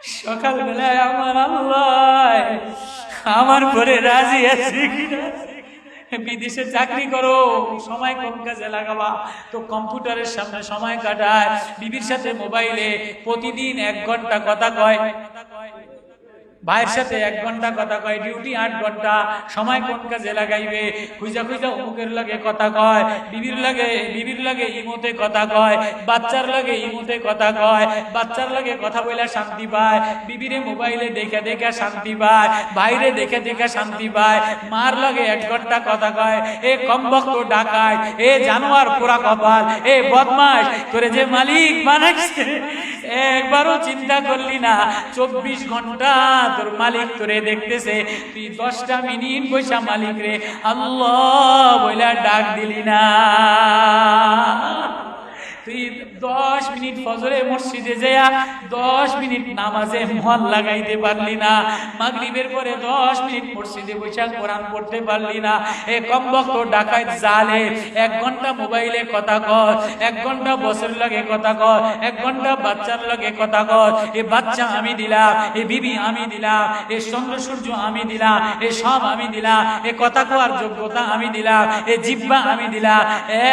সকালবেলায় আমার আল্লাহ আমার পরে রাজি আছে কিনা। বিদেশে চাকরি করো, সময় কম কাজে লাগাবা, তো কম্পিউটারের সামনে সময় কাটায়, বিবির সাথে মোবাইলে প্রতিদিন 1 ঘন্টা কথা কয়, ভাইয়ের সাথে 1 ঘন্টা কথা কয়, ডিউটি 8 ঘন্টা, সময় কোন কাজে লাগাইবে, খুঁজা খুঁজা অমুকের লাগে কথা কয়, বিবির লাগে ইমোতে কথা কয়, বাচ্চার লাগে ইমোতে কথা কয়, বাচ্চার লাগে কথা বলে শান্তি পায়, বিবিরে মোবাইলে দেখে দেখে শান্তি পায়, বাইরে দেখে দেখে শান্তি পায়, মার লাগে 1 ঘন্টা কথা কয়। এ কমবক্ত ডাকায়, এ জানোয়ার পোড়া কপাল, এ বদমাশ, তোরে যে মালিক বানাইছে একবারও চিন্তা করলি না 24 ঘন্টা তোর মালিক তোরে দেখতেছে, তুই 10টা মিনিট বৈশা মালিক রে আল্লাহ বইলা ডাক দিলি না। তুই 10 মিনিট ফজরে মসজিদে যায়া 10 মিনিট নামাজে মন লাগাইতে পারলি না, মাগরিবের পরে 10 মিনিট মসজিদে বসে কোরআন পড়তে পারলি না। এ কমবক্ত ডাকাত জালে 1 ঘন্টা মোবাইলে কথা কয়, 1 ঘন্টা বছর লাগে কথা কয়, 1 ঘন্টা বাচ্চার লাগে কথা কয়। এ বাচ্চা আমি দিলাম, এ বিবি আমি দিলাম, এ চন্দ্র সূর্য আমি দিলাম, এ সব আমি দিলাম, এ কথা কওয়ার যোগ্যতা আমি দিলাম, এ জিহ্বা আমি দিলাম।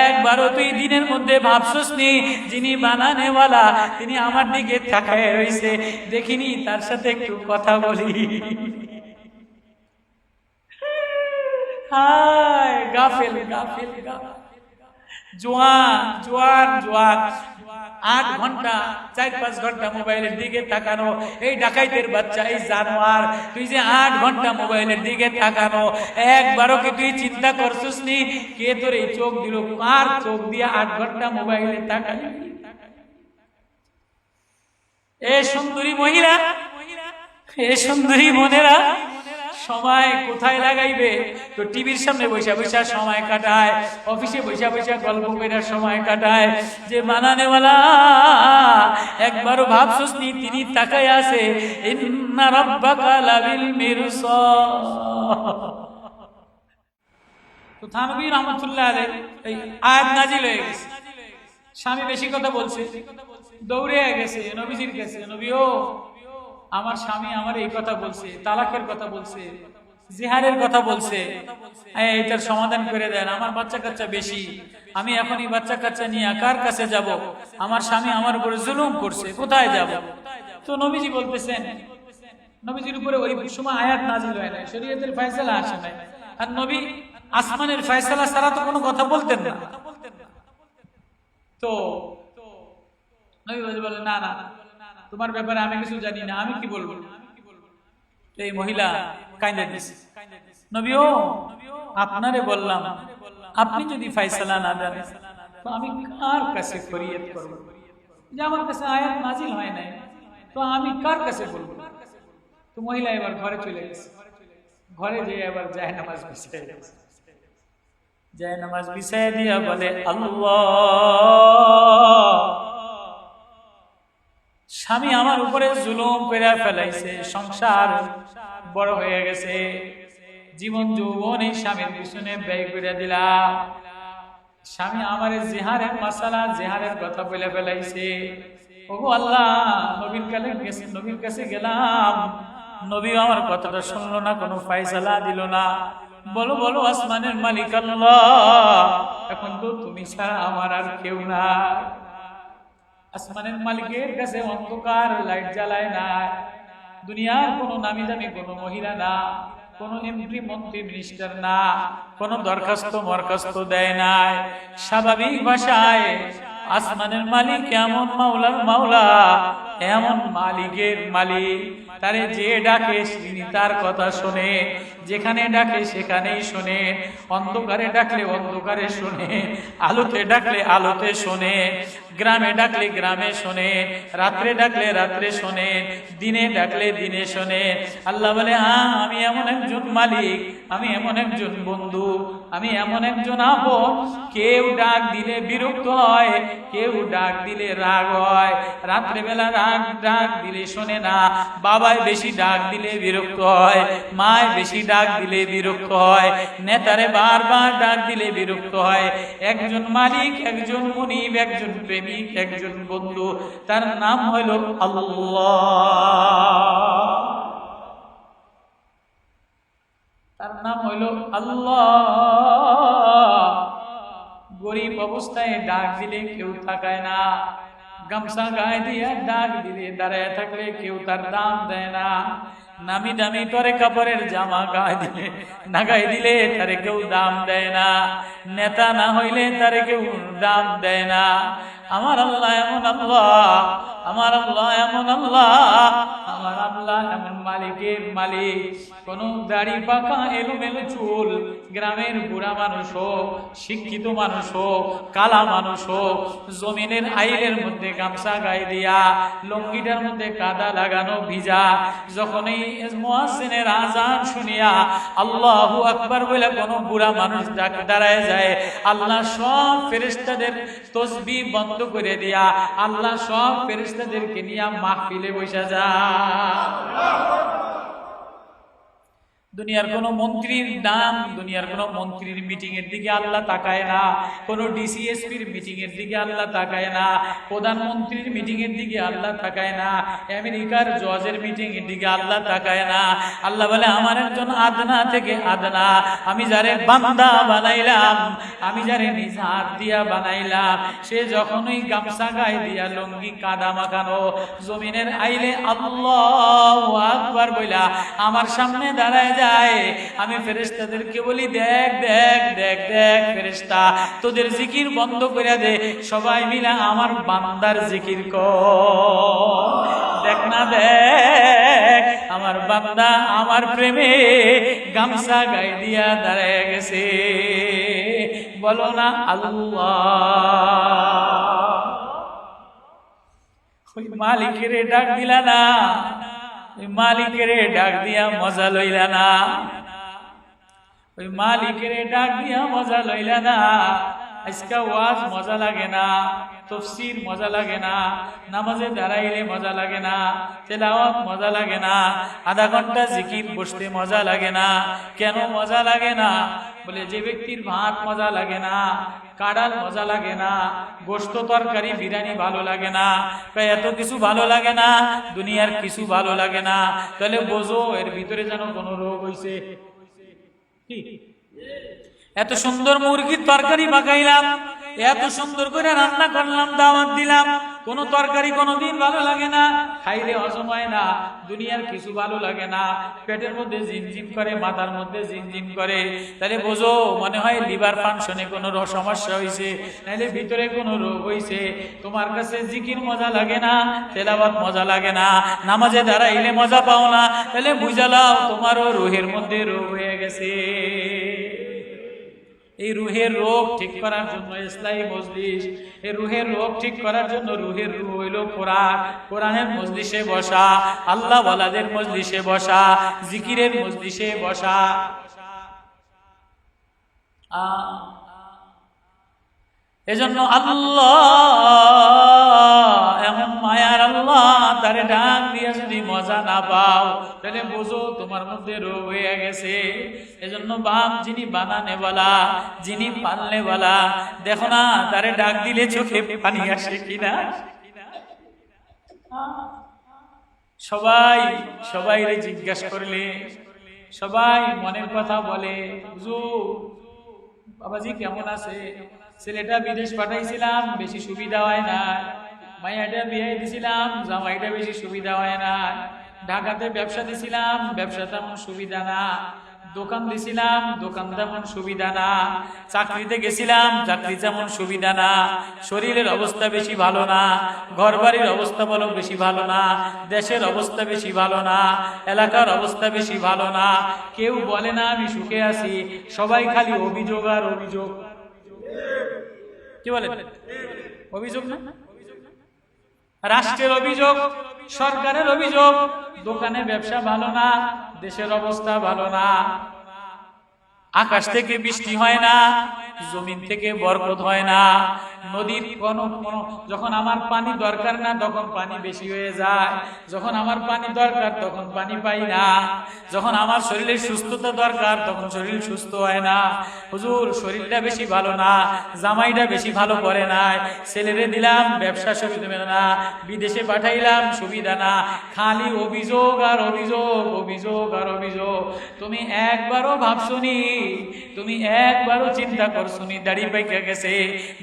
একবারও তুই দিনের মধ্যে ভাবছস নি যিনি বানানেওয়ালা তিনি আমার দিকে তাকায় রইছে, দেখিনি তার সাথে একটু কথা বলি। হায় গাফেল গাফেল জোয়ান জোয়ান জোয়ান 8 ঘন্টা 4-5 ঘন্টা মোবাইলের দিকে তাকানো। এই ডাকাইতের বাচ্চা, এই জানোয়ার, তুই যে 8 ঘন্টা মোবাইলের দিকে তাকানো, একবারও কি তুই চিন্তা করছিস নি কে তোর এই চোখ দিল? কার চোখ দিয়ে 8 ঘন্টা মোবাইলে তাকাই? এ সুন্দরী মহিলা, এ সুন্দরী বোনেরা, সময় কোথায় লাগাইবে? তো টিভির সামনে বসে বসে সময় কাটায়, অফিসে বসে বসে গল্প করে সময় কাটায়। যে বানানেওয়ালা একবারও ভাবছস নি তিনি তাকায় আছে, ইন্না রাব্বাকা লাবিল মিরসাদ। তো থানভী রহমাতুল্লাহ আলাইহি এই আয়াত নাজিল হয়ে গেছে, স্বামী বেশি কথা বলছে, দৌড়ে গেছে নবীজির কাছে, নবীও আমার স্বামী আমার এই কথা বলছে, তালাকের কথা বলছে, জিহারের কথা বলছে, এটার সমাধান করে দেন, আমার বাচ্চা কাচ্চা বেশি, আমি এখনই বাচ্চা কাচ্চা নিয়ে কার কাছে যাব? আমার স্বামী আমার উপরে জুলুম করছে, কোথায় যাব? তো নবীজি বলতেছেন, নবীজির উপরে ওই সময় আয়াত নাজিল হয় না, শরীয়তের ফয়সালা আসে না, আর নবী আসমানের ফয়সালা ছাড়া তো কোনো কথা বলতেন না। তো নবী বলেন, না না, তোমার ব্যাপারে আমি কিছু জানি না, আমি কি বলবো? এই মহিলা কাইন্দা দিছে, নবীও আপনারে বললাম, আপনি যদি ফয়সালা না জানেন তো আমি কার কাছে ফরিয়াদ করব? যে আমার কাছে আয়াত নাজিল হয় নাই, তো আমি কার কাছে বলবো? তো মহিলা এবার ঘরে চলে গেছে, ঘরে যেয়ে এবার জায়নামাজ বিছায় গেছে, জায়নামাজ বিছায় দিয়া বলে, আল্লাহ, স্বামী আমার উপরে জুলুম করে ফেলাইছে, সংসার বড় হয়ে গেছে, জীবন যৌবন এই স্বামীর পিছনে ব্যয় করে দিলাম, স্বামী আমার জিহারের মাসালা জিহারের কথা বলে ফেলাইছে। ওগো আল্লাহ, নবীর কাছে গেলাম, নবী আমার কথাটা শুনলো না, কোনো ফয়সালা দিল না। বলো বলো আসমানের মালিক আল্লাহ, এখন তো তুমি ছাড়া আমার আর কেউ না। আসমানের মালিকের কাছে অন্ধকার, লাইট জ্বালায় না, দুনিয়ার কোনো নামি দামি কোনো মহিলা না, কোনো এমপি মন্ত্রী মিনিস্টার না, কোনো দরখাস্ত মরখাস্ত দেয় নাই। স্বাভাবিক ভাষায় আসমানের মালিক এমন মাওলার মাওলা, এমন মালিকের মালিক, তারে যে ডাকে তিনি তার কথা শোনে, যেখানে ডাকে সেখানেই শোনে, অন্ধকারে ডাকলে অন্ধকারে শোনে, আলোতে ডাকলে আলোতে শোনে, গ্রামে ডাকলে গ্রামে শোনে, রাত্রে ডাকলে রাত্রে শোনে, দিনে ডাকলে দিনে শোনে। আল্লাহ বলে, হ্যাঁ আমি এমন একজন মালিক, আমি এমন একজন বন্ধু, আমি এমন একজন আপন। কেউ ডাক দিলে বিরক্ত হয়, কেউ ডাক দিলে রাগ হয়, রাত্রেবেলা ডাক দিলে শোনে না, বাবা বাবায় বেশি ডাক দিলে বিরক্ত হয়, মায় বেশি ডাক দিলে বিরক্ত হয়, নেতারে বারবার ডাক দিলে বিরক্ত হয়। একজন মালিক, একজন মুনিব, একজন প্রেমিক, একজন বন্ধু, তার নাম হলো আল্লাহ। তার নাম হইল আল্লাহ। গরিব অবস্থায় ডাক দিলে কেউ তাকায় না, গামছা গায়ে দিয়ে ডাক দিলে দাঁড়ায় থাকলে কেউ তার দাম দেয় না, নামি দামি তরে কাপড়ের জামা গায়ে দিলে নাগাই দিলে তারে কেউ দাম দেয় না, নেতা না হইলে তারে কেউ দাম দেয় না। আমার আল্লাহ এমন আল্লাহ, আমার আল্লাহ এমন আল্লাহ, আমার আল্লাহ এমন মালিকের মালিক। কোন দাড়ি পাকা এলোমেলো চুল, গ্রামের বুড়া মানুষ হোক, শিক্ষিত মানুষ হোক, কালা মানুষ হোক, জমিনের আইলের মধ্যে গামছা গায়ে দিয়া, লঙ্গিটার মধ্যে কাদা লাগানো ভিজা, যখনই মুয়াজ্জিনের আযান শুনিয়া আল্লাহু আকবার বলে কোন বুড়া মানুষ দাঁড়ায় যায়, আল্লাহ সব ফেরেশতাদের তাসবিহ বন্ধ করে দিয়া আল্লাহ সব ফেরেশতাদেরকে নিয়ে মাহফিলে বসে যায়। দুনিয়ার কোন মন্ত্রীর নাম, দুনিয়ার কোন মন্ত্রীর মিটিং এর দিকে আল্লাহ তাকায় না, কোন ডিসিএসপির মিটিং এর দিকে আল্লাহ তাকায় না, প্রধানমন্ত্রীর মিটিং এর দিকে আল্লাহ তাকায় না, আমেরিকার জজের মিটিং এর দিকে আল্লাহ তাকায় না। আল্লাহ বলে আমার একজন আদনা থেকে আদনা, আমি যারে বান্দা বানাইলাম, আমি যারে নিজ হাত দিয়া বানাইলাম, সে যখনই গামছা গায়ে দিয়া লুঙ্গি কাদা মাখানো জমিনের আইলে আল্লাহু আকবার বইলা আমার সামনে দাঁড়ায় যায়, আমি ফেরেশতাদেরকে বলি দেখ দেখ দেখ দেখ ফেরেশতা, তোদের জিকির বন্ধ করে দে, সবাই মিলে আমার বান্দার জিকির কর। দেখ না দেখ আমার বান্দা আমার প্রেমে গামছা গায়ে দিয়া দাঁড়ায় গেছে, বলো না আল্লাহ। ওই মালিকের ডাক দিলা না, ওই মালিকের ডাক দিয়া মজা লইলা না, ওই মালিকের ডাক দিয়া মজা লইলা না। আজকে ওয়াজ মজা লাগে না, তাফসীর মজা লাগে না, নামাজে দাঁড়াইলে মজা লাগে না, তেলাওয়াত মজা লাগে না, আধা ঘন্টা জিকির বসতে মজা লাগে না। কেন মজা লাগে না? বলে যে ব্যক্তির ভাত মজা লাগে না, কাঁড়াল মজা লাগে না, গোশত তরকারি বিরিয়ানি ভালো লাগে না, এত কিছু ভালো লাগে না, দুনিয়ার কিছু ভালো লাগে না, তাহলে বোঝো এর ভিতরে যেন কোনো রোগ হইছে। এত সুন্দর মুরগির তরকারি পাকাইলাম, এত সুন্দর করে রান্না করলাম, দাওয়াত দিলাম, কোন তরকারি কোনদিন ভালো লাগে না, খাইলে হজম হয় না, দুনিয়ার কিছু ভালো লাগে না, পেটের মধ্যে জিনজিন করে, মাথার মধ্যে জিনজিন করে, তাহলে বোঝো মনে হয় লিভার ফাংশনে কোনো সমস্যা হয়েছে, নাহলে ভিতরে কোনো রোগ হয়েছে। তোমার কাছে জিকির মজা লাগে না, তেলাওয়াত মজা লাগে না, নামাজে দাঁড়াইলে মজা পাও না, তাহলে বুঝালাও তোমারও রুহের মধ্যে রোগ হয়ে গেছে। এই রুহের রোগ ঠিক করার জন্য ইসলামী মজলিস, এই রুহের রোগ ঠিক করার জন্য রুহের রূহ হইল কোরআন। কোরআনের মজলিসে বসা, আল্লাহ ওয়ালাদের মজলিসে বসা, জিকিরের মজলিসে বসা। এজন্য আল্লাহ এমন মায়ার আল্লাহ, তারে ডাক দিয়ে যদি মজা না পাও তাহলে বুঝো তোমার মধ্যে রোগ হয়ে গেছে। এজন্য বাপ যিনি বানানে বলা, যিনি পালনে বলা, দেখো না তারে ডাক দিলে চোখে পানি আসে কিনা। সবাই সবাই জিজ্ঞাসা করলে সবাই মনের কথা বলে, হুজুর বাবাজি কেমন আছে? ছেলেটা বিদেশ পাঠাইছিলাম, বেশি সুবিধা হয় না। মাইয়াটা বিয়ে দিছিলাম, জামাইটা বেশি সুবিধা হয় না। ঢাকাতে ব্যবসা দিছিলাম, ব্যবসা তেমন সুবিধা না। দোকান দিছিলাম, দোকান তেমন সুবিধা না। চাকরিতে গেছিলাম, চাকরি তেমন সুবিধা না। শরীরের অবস্থা বেশি ভালো না, ঘর বাড়ির অবস্থা বলো বেশি ভালো না, দেশের অবস্থা বেশি ভালো না, এলাকার অবস্থা বেশি ভালো না। কেউ বলে না আমি সুখে আছি, সবাই খালি অভিযোগ আর অভিযোগ। কি বলে? অভিযোগ না? রাষ্ট্রের অভিযোগ, সরকারের অভিযোগ, দোকানে ব্যবসা ভালো না, দেশের অবস্থা ভালো না, আকাশ থেকে বৃষ্টি হয় না, জমিন থেকে বরকত হয় না, নদীর কোনো যখন আমার পানি দরকার না তখন পানি বেশি হয়ে যায়, যখন আমার পানি দরকার তখন পানি পাই না, যখন আমার শরীরের সুস্থতা দরকার তখন শরীর সুস্থ হয় না। হুজুর শরীরটা বেশি ভালো না, জামাইটা বেশি ভালো করে নাই, ছেলেরে দিলাম ব্যবসা সুবিধা না, বিদেশে পাঠাইলাম সুবিধা না, খালি অভিযোগ আর অভিযোগ, অভিযোগ আর অভিযোগ। তুমি একবারও ভাবছনি, তুমি একবারও চিন্তা করছনি দাড়ি পাইকা গেছে,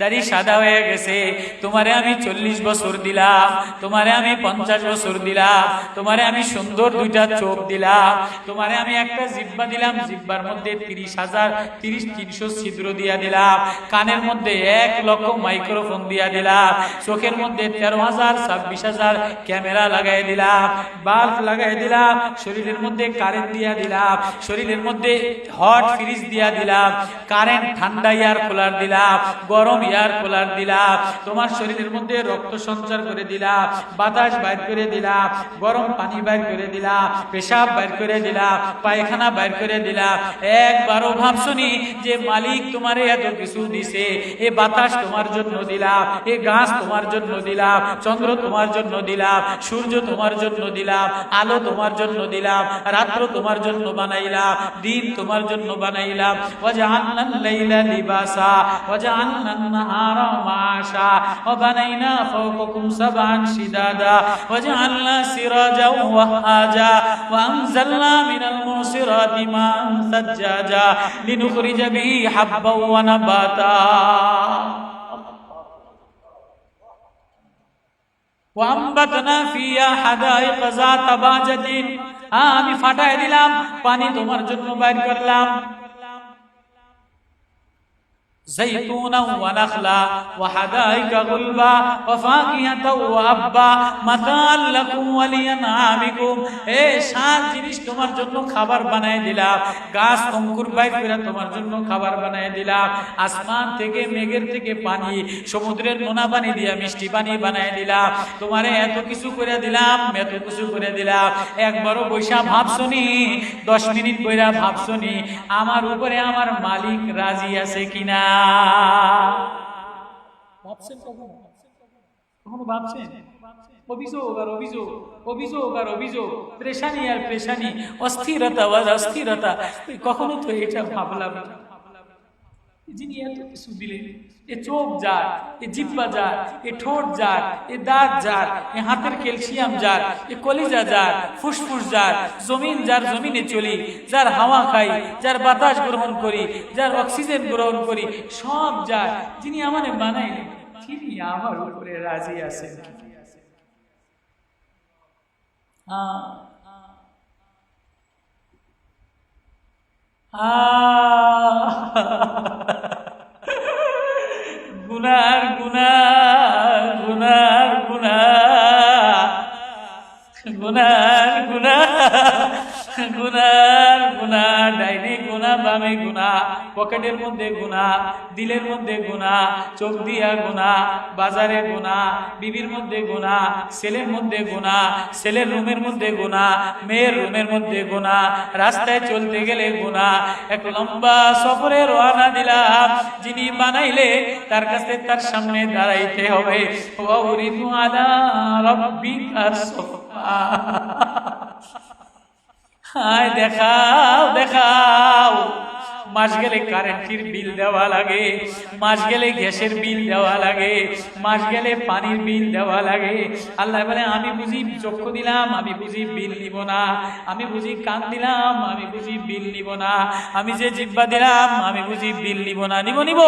দাড়ি সাদা হয়ে গেছে, তোমারে আমি 40 বছর দিলাম, তোমারে আমি 50 বছর দিলাম, তোমারে আমি সুন্দর দুইটা চোখ দিলাম, তোমারে আমি একটা জিহ্বা দিলাম, জিহ্বার মধ্যে 300 ছিদ্র দিয়া দিলাম, কানের মধ্যে 1 লক্ষ মাইক্রোফোন দিয়া দিলাম, চোখের মধ্যে 13,000 26,000 ক্যামেরা লাগাই দিলাম, বাল্ব লাগাই দিলাম, শরীরের মধ্যে কারেন্ট দিয়া দিলাম, শরীরের মধ্যে হট ফ্রিজ দিয়া দিলাম, কারেন্ট ঠান্ডা এয়ার কুলার দিলাম, গরম এয়ার কুলার দিলাম, তোমার শরীরের মধ্যে রক্ত সঞ্চার করে দিলাম, বাতাস বাইর করে দিলাম, গরম পানি বাইর করে দিলাম, পেশাব বাইর করে দিলাম, পায়খানা বাইর করে দিলাম। একবারও ভাবছনি যে মালিক তোমারে এত কিছু দিছে, এ বাতাস তোমার জন্য দিলাম, এ গাছ তোমার জন্য দিলাম, চন্দ্র তোমার জন্য দিলাম, সূর্য তোমার জন্য দিলাম, আলো তোমার জন্য দিলাম, রাত্র তোমার জন্য বানাইলাম, দিন তোমার জন্য বানাইলাম। ওয়াজআলনাল লাইলা লিবাসা ওয়াজআলনান নাহারা মাআশা ওয়া বানাইনা ফাওকাকুম সাবআন শিদাদা ওয়াজআলনা সিরাজা ওয়াহাজা ওয়া আনজালনা মিনাল মুসিরাতি মা'আন সাজ্জাজা লিনুখরিজা বিহি হাব্বান ওয়া নাবাতা ওয়াম্বাতনা ফিয়া হাদাইকা যাতা বাজাতিন। আমি ফাটায় দিলাম, পানি তোমার জন্য বাইর করলাম, زيتونا ونخلا وحدائق غلبا وفاكهة وأبا متاعا لكم ولأنعامكم। এই 7 জিনিস তোমার জন্য খাবার বানায় দিলাম, গাছ অঙ্কুর বাইর করে তোমার জন্য খাবার বানায় দিলাম, আসমান থেকে মেঘের থেকে পানি, সমুদ্রের নোনা পানি দিয়া মিষ্টি পানি বানায় দিলাম, তোমারে এত কিছু করে দিলাম, এত কিছু করে দিলাম। একবারও বৈশা ভাবছনি, 10 মিনিট বইরা ভাবছনি আমার উপরে আমার মালিক রাজি আছে কিনা? ভাবছেন কখনো? কখনো ভাবছেন? অভিযোগ আর অভিযোগ, অভিযোগ আর অভিযোগ, প্রেশানি আর প্রেশানি, অস্থিরতা আর অস্থিরতা। কখনো তো এটা ভাবলাম না, যিনি এত কিছু দিলেন, এ চোখ যার, এ জিহ্বা যার, এ ঠোঁট যার, এ দাঁত যার, এ হাতের ক্যালসিয়াম যার, এ কলিজা যার, ফুসফুস যার, জমিন যার, জমিনে চলি, যার হাওয়া খাই, যার বাতাস গ্রহণ করি, যার অক্সিজেন গ্রহণ করি, সব যার, যিনি আমারে বানাইলেন, তিনি আমার উপরে রাজি আছেন। গুনার গুনা, গুনার গুনা, গুনার গুনা, গুনার গুনা, ডাইনে গুনা, বামে গুনা, পকেটের মধ্যে গুনা, দিলের মধ্যে গুনা, চোখ দিয়া গুনা, বাজারে গুনা, বিবির মধ্যে গুনা, ছেলের মধ্যে গুনা, ছেলের রুমের মধ্যে গুনা, মেয়ের রুমের মধ্যে গুনা, রাস্তায় চলতে গেলে গুনা। এক লম্বা সফরে রওনা দিলাম, যিনি বানাইলে তার কাছে তার সামনে দাঁড়াইতে হবে। ওয়া উরিদু আলা রাব্বিকা সাফা। হায় দেখাও দেখাও। মাস গেলে কারেন্টের বিল দেওয়া লাগে, মাস গেলে গ্যাসের বিল দেওয়া লাগে, মাস গেলে পানির বিল দেওয়া লাগে। আল্লাহ বলে আমি বুঝি চক্ষু দিলাম, আমি বুঝি বিল নিব না, আমি বুঝি কান দিলাম, আমি বুঝি বিল নিব না, আমি যে জিহ্বা দিলাম আমি বুঝি বিল নিব না? নিব।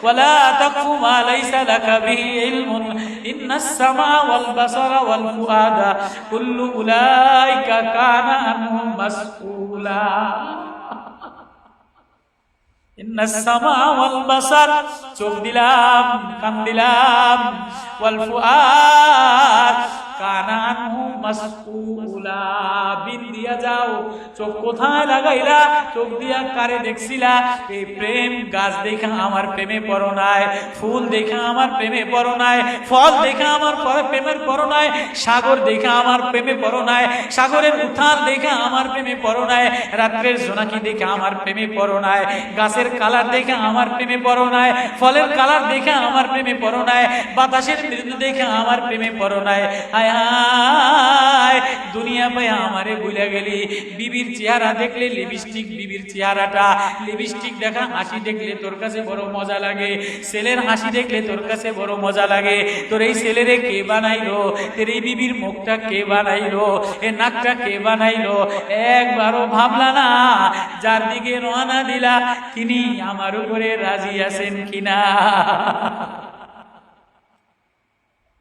ওয়ালা তাকফু মা লাইসা লাকা বিহি ইলমুন ইন্নাস সামা ওয়াল বাসারা ওয়াল ফুআদা কুল্লু উলাইকা কানা আনহু মাসউলা। ইন্নাস সামা ওয়াল বাসার, চোখ দিলাম, কান দিলাম, ওয়াল ফুআদ কানা আনহু মাসউলা, বিল দিয়া যাও, চোখ কোথায় লাগাইলা? চোখ দিয়া কারে দেখছিলা? এই প্রেম গাছ দেখা আমার প্রেমে পড়ো নাই, ফুল দেখা আমার প্রেমে পড়ো নাই, ফল দেখা আমার প্রেমের পড়ো নাই, সাগর দেখা আমার প্রেমে পড়ো নাই, সাগরের উত্থান দেখা আমার প্রেমে পড়ো নাই, রাত্রের জোনাকি দেখে আমার প্রেমে পড়ো নাই, গাছের কালার দেখে আমার প্রেমে পড়ো নাই, ফলের কালার দেখে আমার প্রেমে পড়ো নাই, বাতাসের মৃদু দেখে আমার প্রেমে পড়ো নাই। হায় হায়, দুনিয়া পায় আমারে ভুলে গেলি। বিবির চেহারা দেখলে লিপস্টিক, বিবির চেহারাটা লিপস্টিক দেখা হাসি দেখলে তোর কাছে বড় মজা লাগে, ছেলের হাসি দেখলে তোর কাছে বড় মজা লাগে। তোর এই ছেলেরে কে বানাইলো? তোর এই বিবির মুখটা কে বানাইলো? এ নাকটা কে বানাইলো? একবারও ভাবলা না যার দিকে রওনা দিলা তিনি আমার উপরে রাজি আছেন কিনা?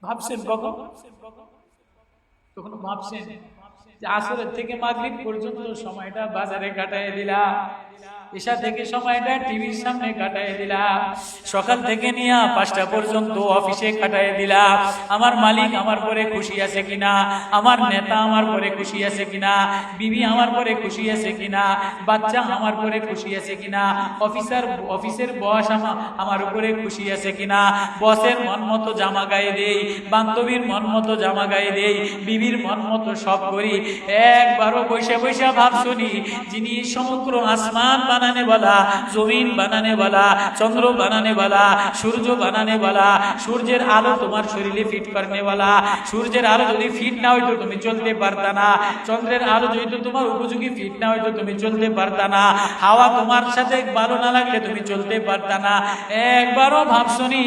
ভাবছেন কখন? কখনো ভাবছেন যে আসরের থেকে মাগরিব পর্যন্ত সময়টা বাজারে কাটায় দিলাম, এশা থেকে সময়টা টিভির সামনে কাটায় দিলাম, সকাল থেকে নিয়ে 5টা পর্যন্ত অফিসে কাটায় দিলাম। আমার মালিক আমার পরে খুশি আছে কিনা? আমার নেতা আমার পরে খুশি আছে কিনা? বিবি আমার পরে খুশি আছে কিনা? বাচ্চা আমার পরে খুশি আছে কিনা? অফিসের বস আমার উপরে খুশি আছে কিনা? বসের মন মতো জামা গায়ে দেই, বান্ধবীর মন মতো জামা গায়ে দেই, বিবির মন মতো সব করি। একবারও বৈশা বৈশা ভাবছনি যিনি সমগ্র আসমান বানানে वाला, জমিন বানানে वाला, চন্দ্র বানানে वाला, সূর্য বানানে वाला, সূর্যের আলো তোমার শরীরে ফিট করনে वाला, সূর্যের আলো যদি ফিট না হইতো তুমি চলতে পারতা না, চন্দ্রের আলো যদি তোমার উপযোগী ফিট না হইতো তুমি চলতে পারতা না, হাওয়া তোমার সাথে ভালো না লাগলে তুমি চলতে পারতা না। একবারও ভাবছনি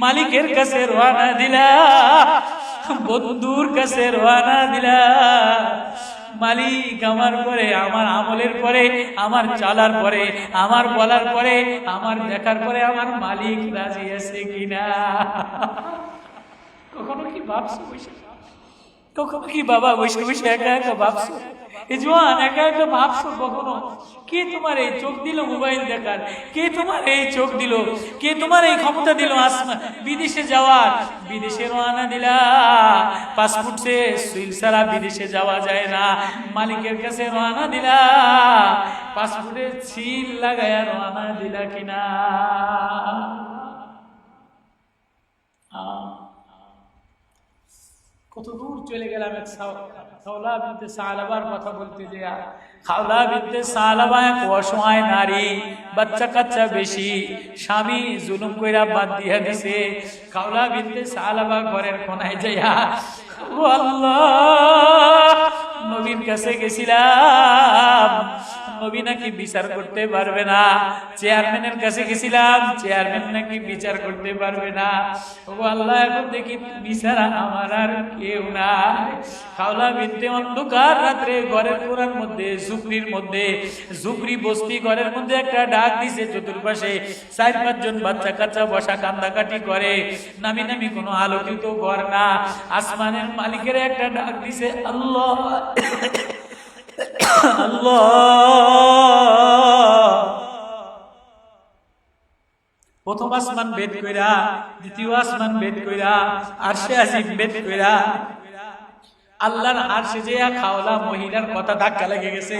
মালিকের কাছে রওনা দিলা, বন্ধুর কাছে রওনা দিলা, মালিক আমার পরে, আমার আমলের পরে, আমার চালার পরে, আমার বলার পরে, আমার দেখার পরে আমার মালিক রাজি আছে কিনা? কখনো কি ভাবছো বসে? কখনো কি বাবা বসে বসে একা একা ভাবছো? এই জোয়ান একা একা ভাবছো কখনো? কে তোমার এই চোখ দিল মোবাইল দেখার? কে তোমার এই চোখ দিল? কে তোমার এই ক্ষমতা দিল বিদেশে যাওয়ার? বিদেশে রওনা দিলা, পাসপোর্ট সে সুইল ছাড়া বিদেশে যাওয়া যায় না। মালিকের কাছে রওনা দিলা, পাসপোর্টে সিল লাগায়া রওনা দিলা কিনা? কত দূর চলে গেলাম। এক খাওলা বিনতে সালাবার কথা বলতে যা, খাওলা বিনতে সালাবা এক অসহায় নারী, বাচ্চা কাচ্চা বেশি, স্বামী জুলুম কইরা বাদ দিয়া দিছে। খাওলা বিনতে সালাবা ঘরের কোনায় যাইয়া, ও আল্লাহ, নবীর কাছে গেছিলাম, নবী নাকি বিচার করতে পারবে না। চেয়ারম্যানের কাছে গেছিলাম, চেয়ারম্যান নাকি বিচার করতে পারবে না। ও আল্লাহ, এখন দেখি বিচার আমার আর কেউ নাই। খাওলা বিনতে অন্ধকার রাত্রে ঘরের কোণার মধ্যে, ঝুপড়ির মধ্যে, ঝুপড়ি বস্তি ঘরের মধ্যে একটা ডাক দিছে। চতুর্পাশে 4-5 জন বাচ্চা কাচ্চা বসা কান্দাকাটি করে। নামি নামি কোনো আলোকিত ঘর না। আসমানের মালিকের একটা ডাক দিছে, আল্লাহ আল্লাহ। প্রথম আসমান ভেদ কইরা, দ্বিতীয় আসমান ভেদ কইরা, আরশে আজিম ভেদ কইরা, আল্লাহর আরশে যেয়া খাওলা মহিলার কথা ধাক্কা লেগে গেছে।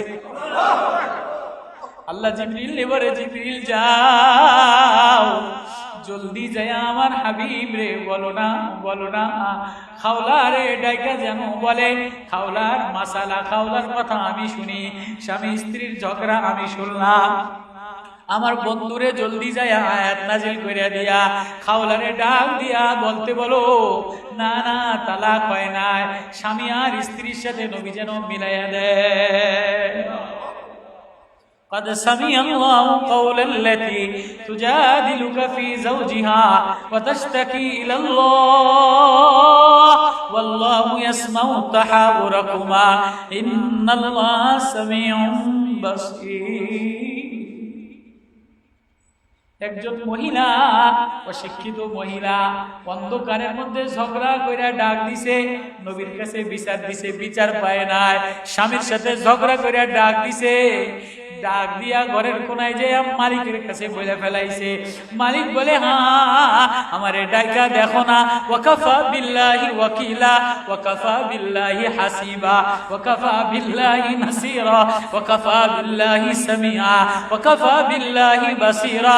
আল্লাহ জিবরিল এবারে, জিবরিল যাও, জলদি যায় আমার হাবিব রে বলো না, বলো না, খাওলা রে ডাইকা যেন বলে খাওলার মাসালা, খাওলার কথা আমি শুনি, স্বামী স্ত্রীর ঝগড়া আমি শুনলাম। আমার বন্ধুরে জলদি যায় আয়াত নাজিল করে দিয়া খাওলারে ডাক দিয়া বলতে বলো, না না তালাক হয় নাই, স্বামী আর স্ত্রীর সাথে নবী যেন মিলাইয়া দেয়। قد سمع الله قول التي تجادلك في زوجها وتشتكي إلى الله والله يسمع تحاوركما إن الله سميع بصير। একজন মহিলা, অশিক্ষিত মহিলা, অন্ধকারের মধ্যে ঝগড়া কইরা ডাক দিছে, নবীর কাছে বিচার দিছে, বিচার পায় নাই। স্বামীর সাথে ঝগড়া কইরা ডাক দিছে, ডাক দিয়া ঘরের কোনায় যে মালিকের কাছে বলে ফেলাইছে। মালিক বলে হ্যাঁ আমারে ডাইকা দেখো না, ওয়াকাফা বিল্লাহি ওয়াকিলা ওয়াকাফা বিল্লাহি হাসিবা ওয়াকাফা বিল্লাহি নাসিরা ওয়াকাফা বিল্লাহি সামিআ ওয়াকাফা বিল্লাহি বাসীরা।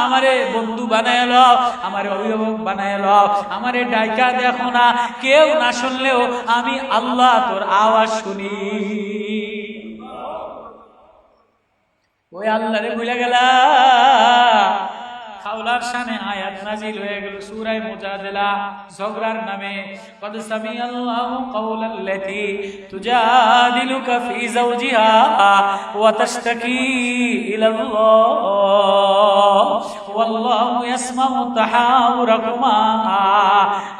আমারে বন্ধু বানায় লও, আমারে অভিভাবক বানায় লও, আমারে ডাইকা দেখো না, কেউ না শুনলেও আমি আল্লাহ তোর আওয়াজ শুনি। ওই আল্লাহরে ভুলে গেলা। খাওলার শানে আয়াত নাজিল হয়ে গেল সূরা মুজাদালা ঝগড়ার নামে। কদ সামিআল্লাহু কাওলাল্লাতী তুজাদিলুকা ফী যাওজিহা ওয়া তাশতাকী ইলাল্লাহ ওয়াল্লাহু ইয়াসমাউ তাহাউরাকুমা।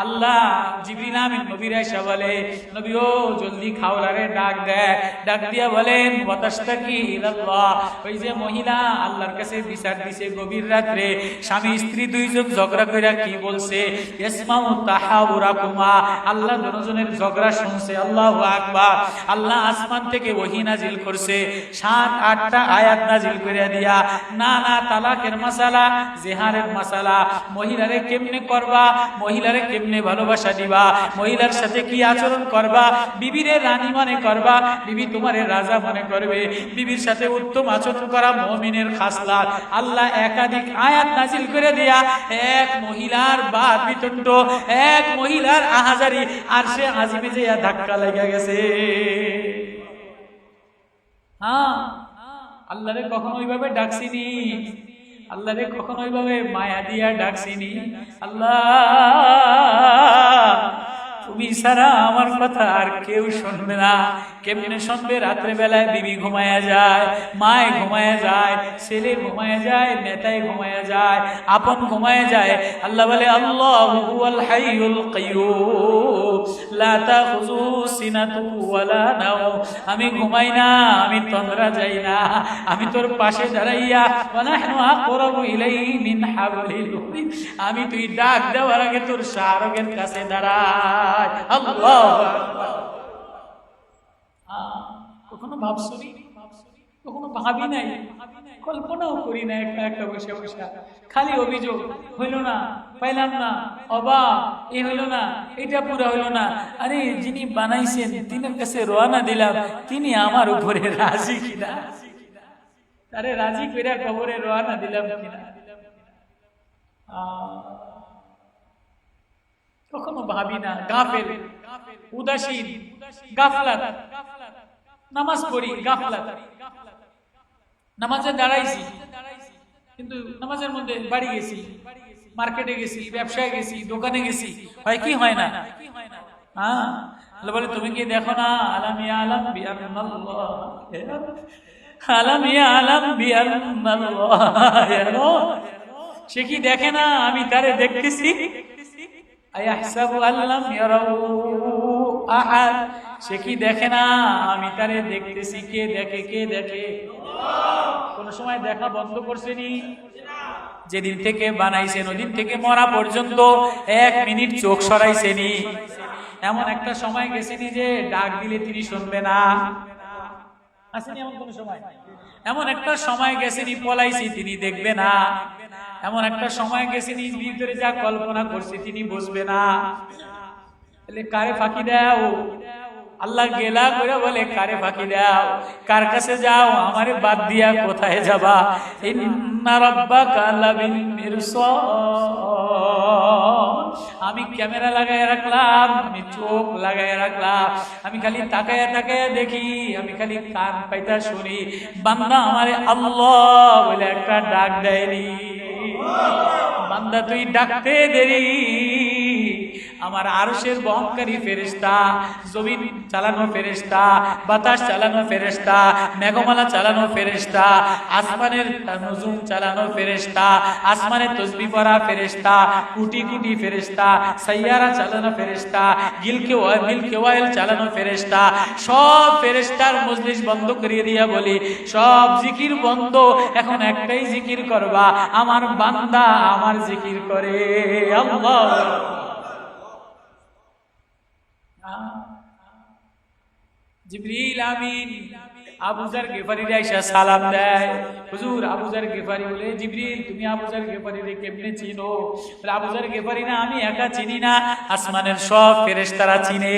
আল্লাহ জিবরিল আমিন নবীর আয়েশা বলে, নবী ও জলদি খাওলারে ডাক দেয়। ডাক দিয়া বলেন ওয়া তাশতাকী ইলাল্লাহ। ওই যে মহিলা আল্লাহর কাছে বিচার দিছে গভীর রাতে, স্বামী স্ত্রী দুইজন ঝগড়া কইরা কি বলছে, ইসমাউ তাহাউরাকুমা, আল্লাহ দুজনের ঝগড়া শুনছে। আল্লাহু আকবার। আল্লাহ আসমান থেকে ওহী নাজিল করছে, 7-8টা আয়াত নাজিল কইরা দিয়া নানা তালাকের মাসালা, জিহারের মাসালা, মহিলারে কেমনে করবা, মহিলারে কেমনে ভালোবাসা দিবা, মহিলার সাথে কি আচরণ করবা, বিবিরে রানী মনে করবা, বিবি তোমারে রাজা মনে করবে, বিবির সাথে উত্তম আচরণ করা মুমিনের খাসলাত। আল্লাহ একাধিক আয়াত নাজিল করে দিয়া এক মহিলার বাদ বিতণ্ড, এক মহিলার আহাজারি আরশে আজিমে যে ধাক্কা লাগা গেছে। হ্যাঁ, আল্লাহরে কখনো ওইভাবে ডাকছিনি, আল্লাহরে কখনো ওইভাবে মায়া দিয়া ডাকছিনি। আল্লাহ তুমি ছাড়া আমার কথা আর কেউ শুনবে না। কেমনে শুনবে? রাত্রে বেলায় বিবি ঘুমায়া যায়, মায় ঘুমায়া যায়, ছেলে ঘুমায়া যায়, নেতায় ঘুমায়া যায়, আপন ঘুমায়া যায়। আল্লাহ বলে আল্লাহু হুয়াল হাইয়ুল কাইয়্যুম লা তাখুযু সিনাতু ওয়ালা নাওম। আমি ঘুমাই না, আমি তন্দ্রা যাই না, আমি তোর পাশে দাঁড়াইয়া ওয়া নাহনু আকরাবু ইলাইহি মিন হাবলিল ওয়ারিদ। আমি তুই ডাক দেওয়ার আগে তোর শাহরগের কাছে দাঁড়াই। আল্লাহু আকবার। কখনো ভাবছি, কখনো ভাবি নাই, কল্পনাও করি না। একটা বসে বসে খালি অভিযোগ, হইল না, পাইলাম না, অবাক, এ হইল না, এটা পুরো হইল না। আরে যিনি বানাইছেন তিনের কাছে রওনা দিলাম, তিনি আমার উপরে রাজি কিনা, আরে রাজি কইরা কবরে রওনা দিলাম কিনা। কখনো ভাবি না। গাফেল, উদাসীন, গাফলাত। নামাজ পড়ি, গাফলাত। নামাজে দাঁড়াইছি, কিন্তু নামাজের মধ্যে বাড়ি গেছি, মার্কেটে গেছি, ব্যবসায় গেছি, দোকানে গেছি, হয় কি হয় না? হ্যাঁ, বলে তুমি কি দেখো না? আলাম ইয়া আলাম বিআন্নাল্লাহ, আলাম ইয়া আলাম বিআন্নাল্লাহ। সে কি দেখে না আমি তারে দেখতেছি? আয়াহসাবু আল্লাম ইয়ারাউ আহাদ। সে কি দেখে না আমি তারে দেখতেছি? কে দেখে? কে দেখে? কোন সময় দেখা বন্ধ করছেনি? যেদিন থেকে বানাইছেন ওদিন থেকে মরা পর্যন্ত 1 মিনিট চোখ সরাইছেনি। এমন একটা সময় গেছেনি যে ডাক দিলে তিনি শুনবে না। আসেনি এমন কোন সময়? এমন একটা সময় গেছেনি পলাইছি, তিনি দেখবে না। এমন একটা সময় গেছেনি ভিতরে যা কল্পনা করছি তিনি বুঝবে না। তাহলে কারে ফাঁকি দাও? আল্লাহ গেলা করে বলে কারে ফাঁকি দাও? কার কাছে যাও? আমারে বাদ দিয়া কোথায় যাবা? ইন্না রাব্বাকা লাবিল মিরসাদ। আমি ক্যামেরা লাগায় রাখলাম, আমি চোখ লাগায় রাখলাম, আমি খালি তাকায়া তাকায়া দেখি, আমি খালি কান পাইতা শুনি। বান্দা আমারে আল্লাহ বলে একটা ডাক দেয়নি। বান্দা তুই ডাকতে দেরি, আমার আরশের বহনকারী ফেরেশতা, জমিন চালানো ফেরেশতা, বাতাস চালানো ফেরেশতা, মেঘমালা চালানো ফেরেশতা, আসমানের নজুম চালানো ফেরেশতা, আসমানে তসবিহ পড়া ফেরেশতা, কোটি কোটি ফেরেশতা, সাইয়ারা চালানো ফেরেশতা, গিলকে ওয়াইল চালানো ফেরেশতা, সব ফেরেশতার মজলিস বন্ধ করিয়ে দিয়া বলি সব জিকির বন্ধ, এখন একটাই জিকির করবা, আমার বান্দা আমার জিকির করে। আল্লাহ জিবরিল আমিন আবু যার গিফারিরে আইসা সালাম দেয়। হুজুর আবু যার গিফারি বলে, জিবরিল তুমি আবু যার গিফারিরে কেমনে চিনো? বলে আবু যার গিফারি না আমি একা চিনি না, আসমানের সব ফেরেশতারা চিনে।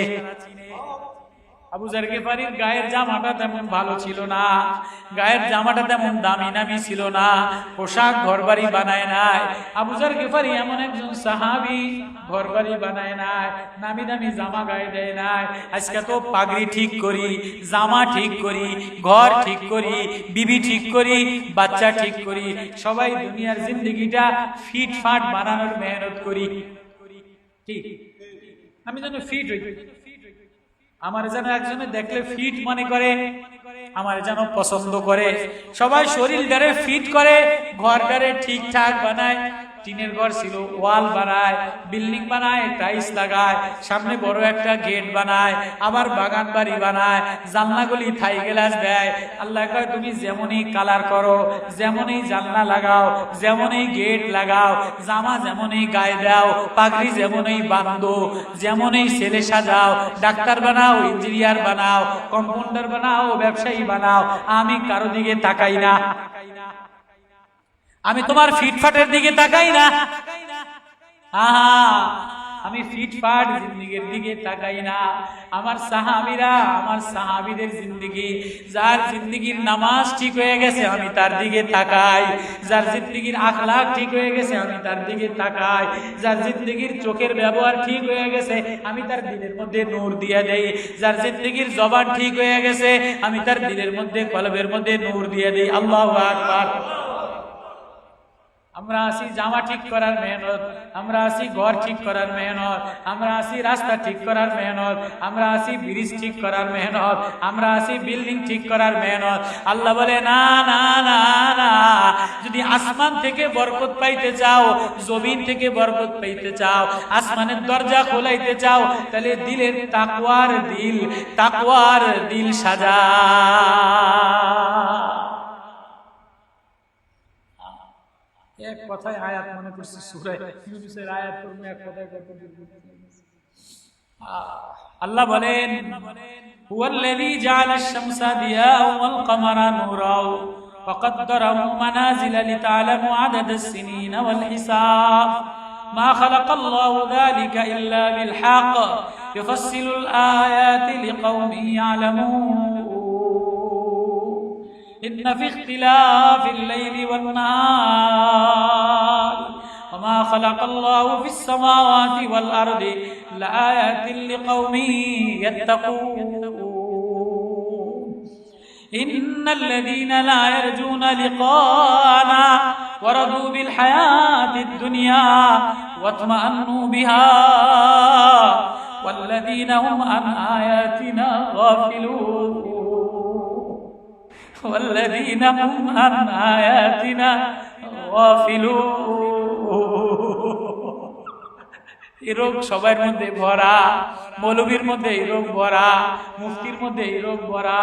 আবু যার গিফারির গায়ের জামাটা তেমন ভালো ছিল না, গায়ের জামাটা তেমন দামি নামি ছিল না, পোশাক ঘরবাড়ি বানায় নাই। আবু যার গিফারি এমন একজন সাহাবী, ঘরবাড়ি বানায় নাই, নামি দামি জামা গায়ে দেয় নাই। আজকে তো পাগড়ি ঠিক করি, জামা ঠিক করি, ঘর ঠিক করি, বিবি ঠিক করি, বাচ্চা ঠিক করি, সবাই দুনিয়ার জিন্দেগিটা ফিটফাট বানানোর মেহনত করি। ঠিক আমি যেন ফিট হই, আমার যেন একজনে দেখলে ফিট মনে করে, আমার যেন পছন্দ করে, সবাই শরীর দ্বারে ফিট করে, ঘর দ্বারে ঠিকঠাক বানায়। টিনের ঘর ছিল, ওয়াল বানায়, বিল্ডিং বানায়, টাইলস লাগায়, সামনে বড় একটা গেট বানায়, আবার বাগান বাড়ি বানায়, জানলাগুলি থাই গ্লাস দেয়। আল্লাহ কয় তুমি যেমনই কালার করো, যেমনই জানলা লাগাও, যেমনই গেট লাগাও, জামা যেমনই গায়ে দাও, পাগড়ি যেমনই বাঁধো, যেমনই ছেলে সাজাও, ডাক্তার বানাও, ইঞ্জিনিয়ার বানাও, কম্পাউন্ডার বানাও, ব্যবসায়ী বানাও, আমি কারো দিকে তাকাই না, আমি তোমার ফিটফাটের দিকে তাকাই না। আমি ফিটফাট জিন্দেগির দিকে তাকাই না। আমার সাহাবীরা, আমার সাহাবীদের জিন্দেগি, যার জিন্দেগির নামাজ ঠিক হয়ে গেছে আমি তার দিকে তাকাই, যার জিন্দেগির আখলাক ঠিক হয়ে গেছে আমি তার দিকে তাকাই, যার জিন্দেগির চোখের ব্যবহার ঠিক হয়ে গেছে আমি তার দিলের মধ্যে নূর দিয়ে দেই, যার জিন্দেগির জবান ঠিক হয়ে গেছে আমি তার দিলের মধ্যে, কলবের মধ্যে নূর দিয়ে দেই। আল্লাহু আকবার। আমরা আসি জামা ঠিক করার মেহনত, আমরা আসি ঘর ঠিক করার মেহনত, আমরা আসি রাস্তা ঠিক করার মেহনত, আমরা আসি ব্রিজ ঠিক করার মেহনত, আমরা আসি বিল্ডিং ঠিক করার মেহনত। আল্লাহ বলে না না না না, যদি আসমান থেকে বরকত পাইতে চাও, জমিন থেকে বরকত পাইতে চাও, আসমানের দরজা খোলাইতে চাও, তাহলে দিলের তাকওয়ার দিল সাজা। এক কথায় আয়াত মনে করছে, সূরা ইউনূসের আয়াত পড়লে এক কথায় কত আল্লাহ বলেন হুয়াল্লাযী জাআলাশ শামসা দিয়াআন ওয়াল কামারা নূরাও ওয়া কদ্দারাহু মানাজিলা লিতা'লামু আদাদাস সিনিনা ওয়াল হিসাব মা খালাকাল্লাহু যালিকা ইল্লা বিল হক ইউফাসসিলুল আয়াতি লিকাওমিন ইয়া'লামুন إن في اختلاف الليل والنهار وما خلق الله في السماوات والأرض لآيات لقوم يتقون إن الذين لا يرجون لقاءنا ورضوا بالحياة الدنيا واطمأنوا بها والذين هم عن آياتنا غافلون والذين هم عن آياتنا غافلون। এই রোগ সবার মধ্যে ভরা, মৌলবীর মধ্যে এই রোগ ভরা, মুফতির মধ্যে এই রোগ ভরা,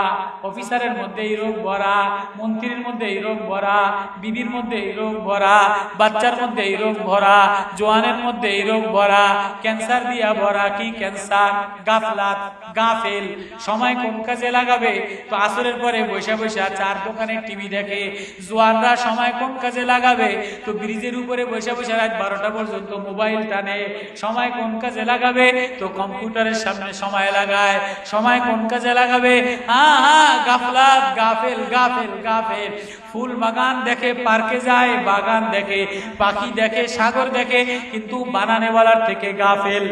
অফিসারের মধ্যে এই রোগ ভরা, মন্ত্রীর মধ্যে এই রোগ ভরা, বিবির মধ্যে এই রোগ ভরা, বাচ্চার মধ্যে এই রোগ ভরা, জওয়ানের মধ্যে এই রোগ ভরা, ক্যান্সার দিয়া ভরা। কি ক্যান্সার? গাফলাত, গাফেল। সময় কোন কাজে লাগাবে? তো আসরের পরে বৈশা বৈশা চার দোকানে টিভি দেখে। জোয়ানরা সময় কোন কাজে লাগাবে? তো ব্রিজের উপরে বৈশা বৈশা রাত 12টা পর্যন্ত মোবাইল টানে। সময় কোন কাজে লাগাবে? তো কম্পিউটারের সামনে সময় লাগায়। সময় কোন কাজে লাগাবে? গাফলাত, গাফেল গাফেল গাফেল। ফুল বাগান দেখে, পার্কে যায়, বাগান দেখে, পাখি দেখে, সাগর দেখে, কিন্তু বানানেওয়ালার থেকে গাফেল।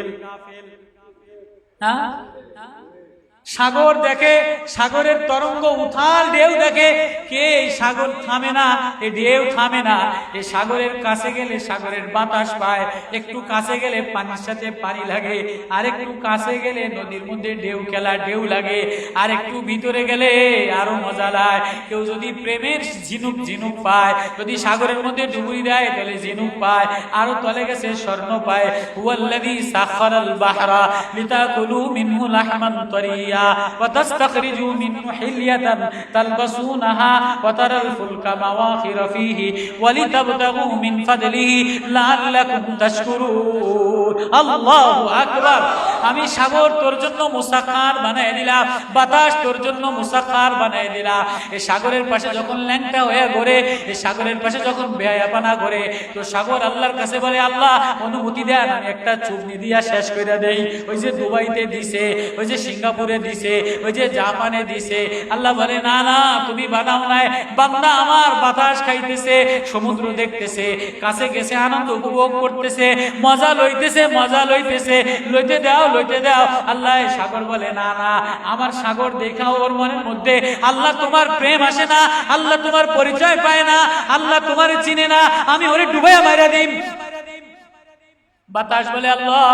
সাগর দেখে, সাগরের তরঙ্গ উথাল ঢেউ দেখে, কে সাগর থামে না, এই ঢেউ থামে না। এই সাগরের কাছে গেলে সাগরের বাতাস পায়, একটু কাছে গেলে পানির সাথে পানি লাগে, আর একটু কাছে গেলে নদীর মধ্যে ঢেউ খেলা ঢেউ লাগে, আর একটু ভিতরে গেলে আরো মজা লাগে। কেউ যদি প্রেমের ঝিনুক ঝিনুক পায়, যদি সাগরের মধ্যে ডুবুরি দেয় তাহলে ঝিনুক পায়, আরো তলে গেছে স্বর্ণ পায়। হুয়াল্লাযী সাখারাল বাহরা লিতাকুলু মিনহু লাহমান তারিয়া দিলা ওয়া তাস্তাখরিজু মিনহু হিলিয়াতান তালবাসুনাহা ওয়া তারাল ফুলকা মাওয়াখিরা ফীহি ওয়া লিতাবতাগু মিন ফাদলিহি লাআল্লাকুম তাশকুরুন। আল্লাহু আকবার। আমি সাগর তোর জন্য মুসাখার বানায় দিলাম, বাতাস তোর জন্য মুসাখার বানায় দিলাম। এই সাগরের পাশে যখন ল্যাংটা হয়ে ঘোরে, এই সাগরের পাশে যখন বেয়াপানা করে, তো সাগর আল্লাহর কাছে বলে আল্লাহ অনুমতি দেন আমি একটা চুবনি দিয়া শেষ করে দেই। ওই যে দুবাইতে দিছে, ওই যে সিঙ্গাপুরে দিছে, ওই যে জাপানে দিছে। আল্লাহ বলে না না তুমি বানাও নাই, বান্দা আমার বাতাস খাইতেছে, সমুদ্র দেখতেছে, কাছে গেছে আনন্দ উপভোগ করতেছে, মজা লইতেছে, মজা লইতেছে, লইতে দাও লইতে দাও। আল্লাহ সাগর বলে না না আমার সাগর দেখাও ওর মনের মধ্যে আল্লাহ তোমার প্রেম আসে না, আল্লাহ তোমার পরিচয় পায় না, আল্লাহ তোমার চিনে না, আমি ওরে ডুবাইয়া মাইরা দিই। বাতাস বলে আল্লাহ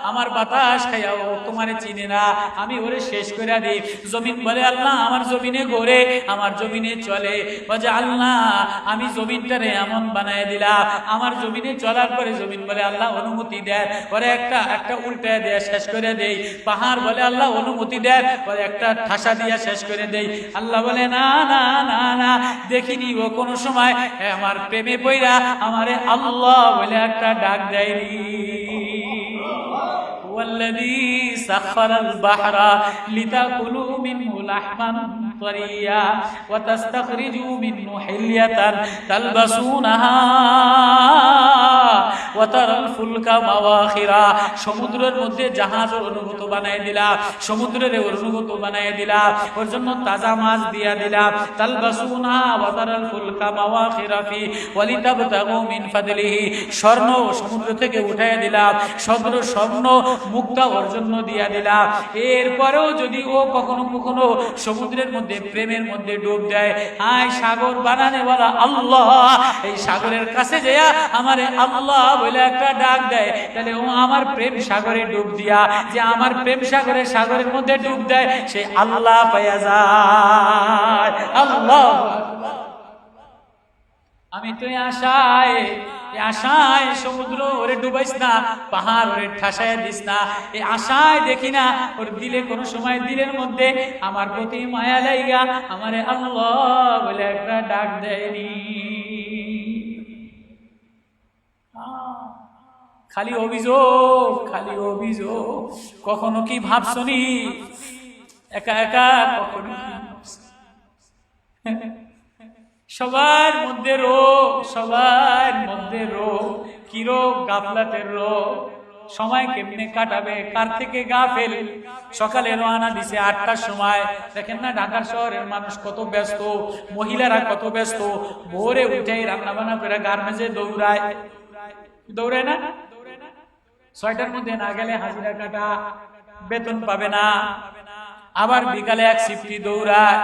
আমার বাতাস খাইয়া ও তোমারে চিনে না, আমি ওরে শেষ করে দিই। জমিন বলে আল্লাহ আমার জমিনে ঘোরে, আমার জমিনে চলে। আল্লাহ আমি জমিনটারে এমন বানায় দিলাম, আমার জমিনে চলার পরে জমিন বলে আল্লাহ অনুমতি দেন ওরে একটা উল্টা দিয়ে শেষ করে দেই। পাহাড় বলে আল্লাহ অনুমতি দেন ওরে একটা ঠাসা দিয়া শেষ করে দেই। আল্লাহ বলে না না না না দেখিনি ও কোনো সময় আমার প্রেমে পইরা আমারে আল্লাহ বলে একটা ডাক দেয়নি। والذي سخر البحر لتأكلوا منه لحما طريا وتستخرجوا منه حلية تلبسونها وترى الفلك مواخرا। সমুদ্রের মধ্যে জাহাজের অনুভূত বানায় দিলাম, সমুদ্রের অনুভূত বানায় দিলাম, ওর জন্য তাজা মাছ দিয়া দিলাম। তালবাসুনহা ওয়া তারাল ফুলকা মাওয়াখিরা ফি ওয়া লিতাবতাগু মিন ফাদলিহি। স্বর্ণ সমুদ্র থেকে উঠাইয়া দিলাম, স্বর্ণ মুক্তা ওর জন্য দিয়া দিলাম। এরপরেও যদি ও কখনো কখনো সমুদ্রের মধ্যে প্রেমের মধ্যে ডুব দেয়, আয় সাগর বানানে বলা আল্লাহ, এই সাগরের কাছে যেয়া আমারে আল্লাহ বলে একটা ডাক দেয়, তাহলে ও আমার প্রেম সাগরে ডুব দিয়া যে আমার প্রেম সাগরের মধ্যে ডুব দেয় সে আল্লাহ পাইয়া যায়। আল্লাহ আমি তো আশায় সমুদ্র ওরে ডুবাইস না, পাহাড় ওরে ঠাসায় দিস না, এই আশায় দেখি না ওর দিলে কোনো সময় দিলের মধ্যে আমার প্রতি মায়া লাইগা আমারে আল্লাহ বলে একটা ডাক দেয়নি। খালি অভিযোগ, খালি অভিযোগ। কখনো কি ভাবছনি একা একা? কখনো সবার মধ্যে রোগ, সবার মধ্যে রোগ। কি রোগ? গাফলাতের রোগ। সময় কেমনে কাটাবে, কার থেকে গাফেল। সকালে রওনা দিছে ৮টার সময়, দেখেন না ঢাকার শহরের মানুষ কত ব্যস্ত, মহিলারা কত ব্যস্ত। ভোরে উঠেই রান্না বান্না করে গার্মেন্টসে দৌড়ায়, দৌড়ায় না? ৬টার মধ্যে না গেলে হাজিরা কাটা, বেতন পাবে না। আবার বিকালে এক শিফটি দৌড়ায়,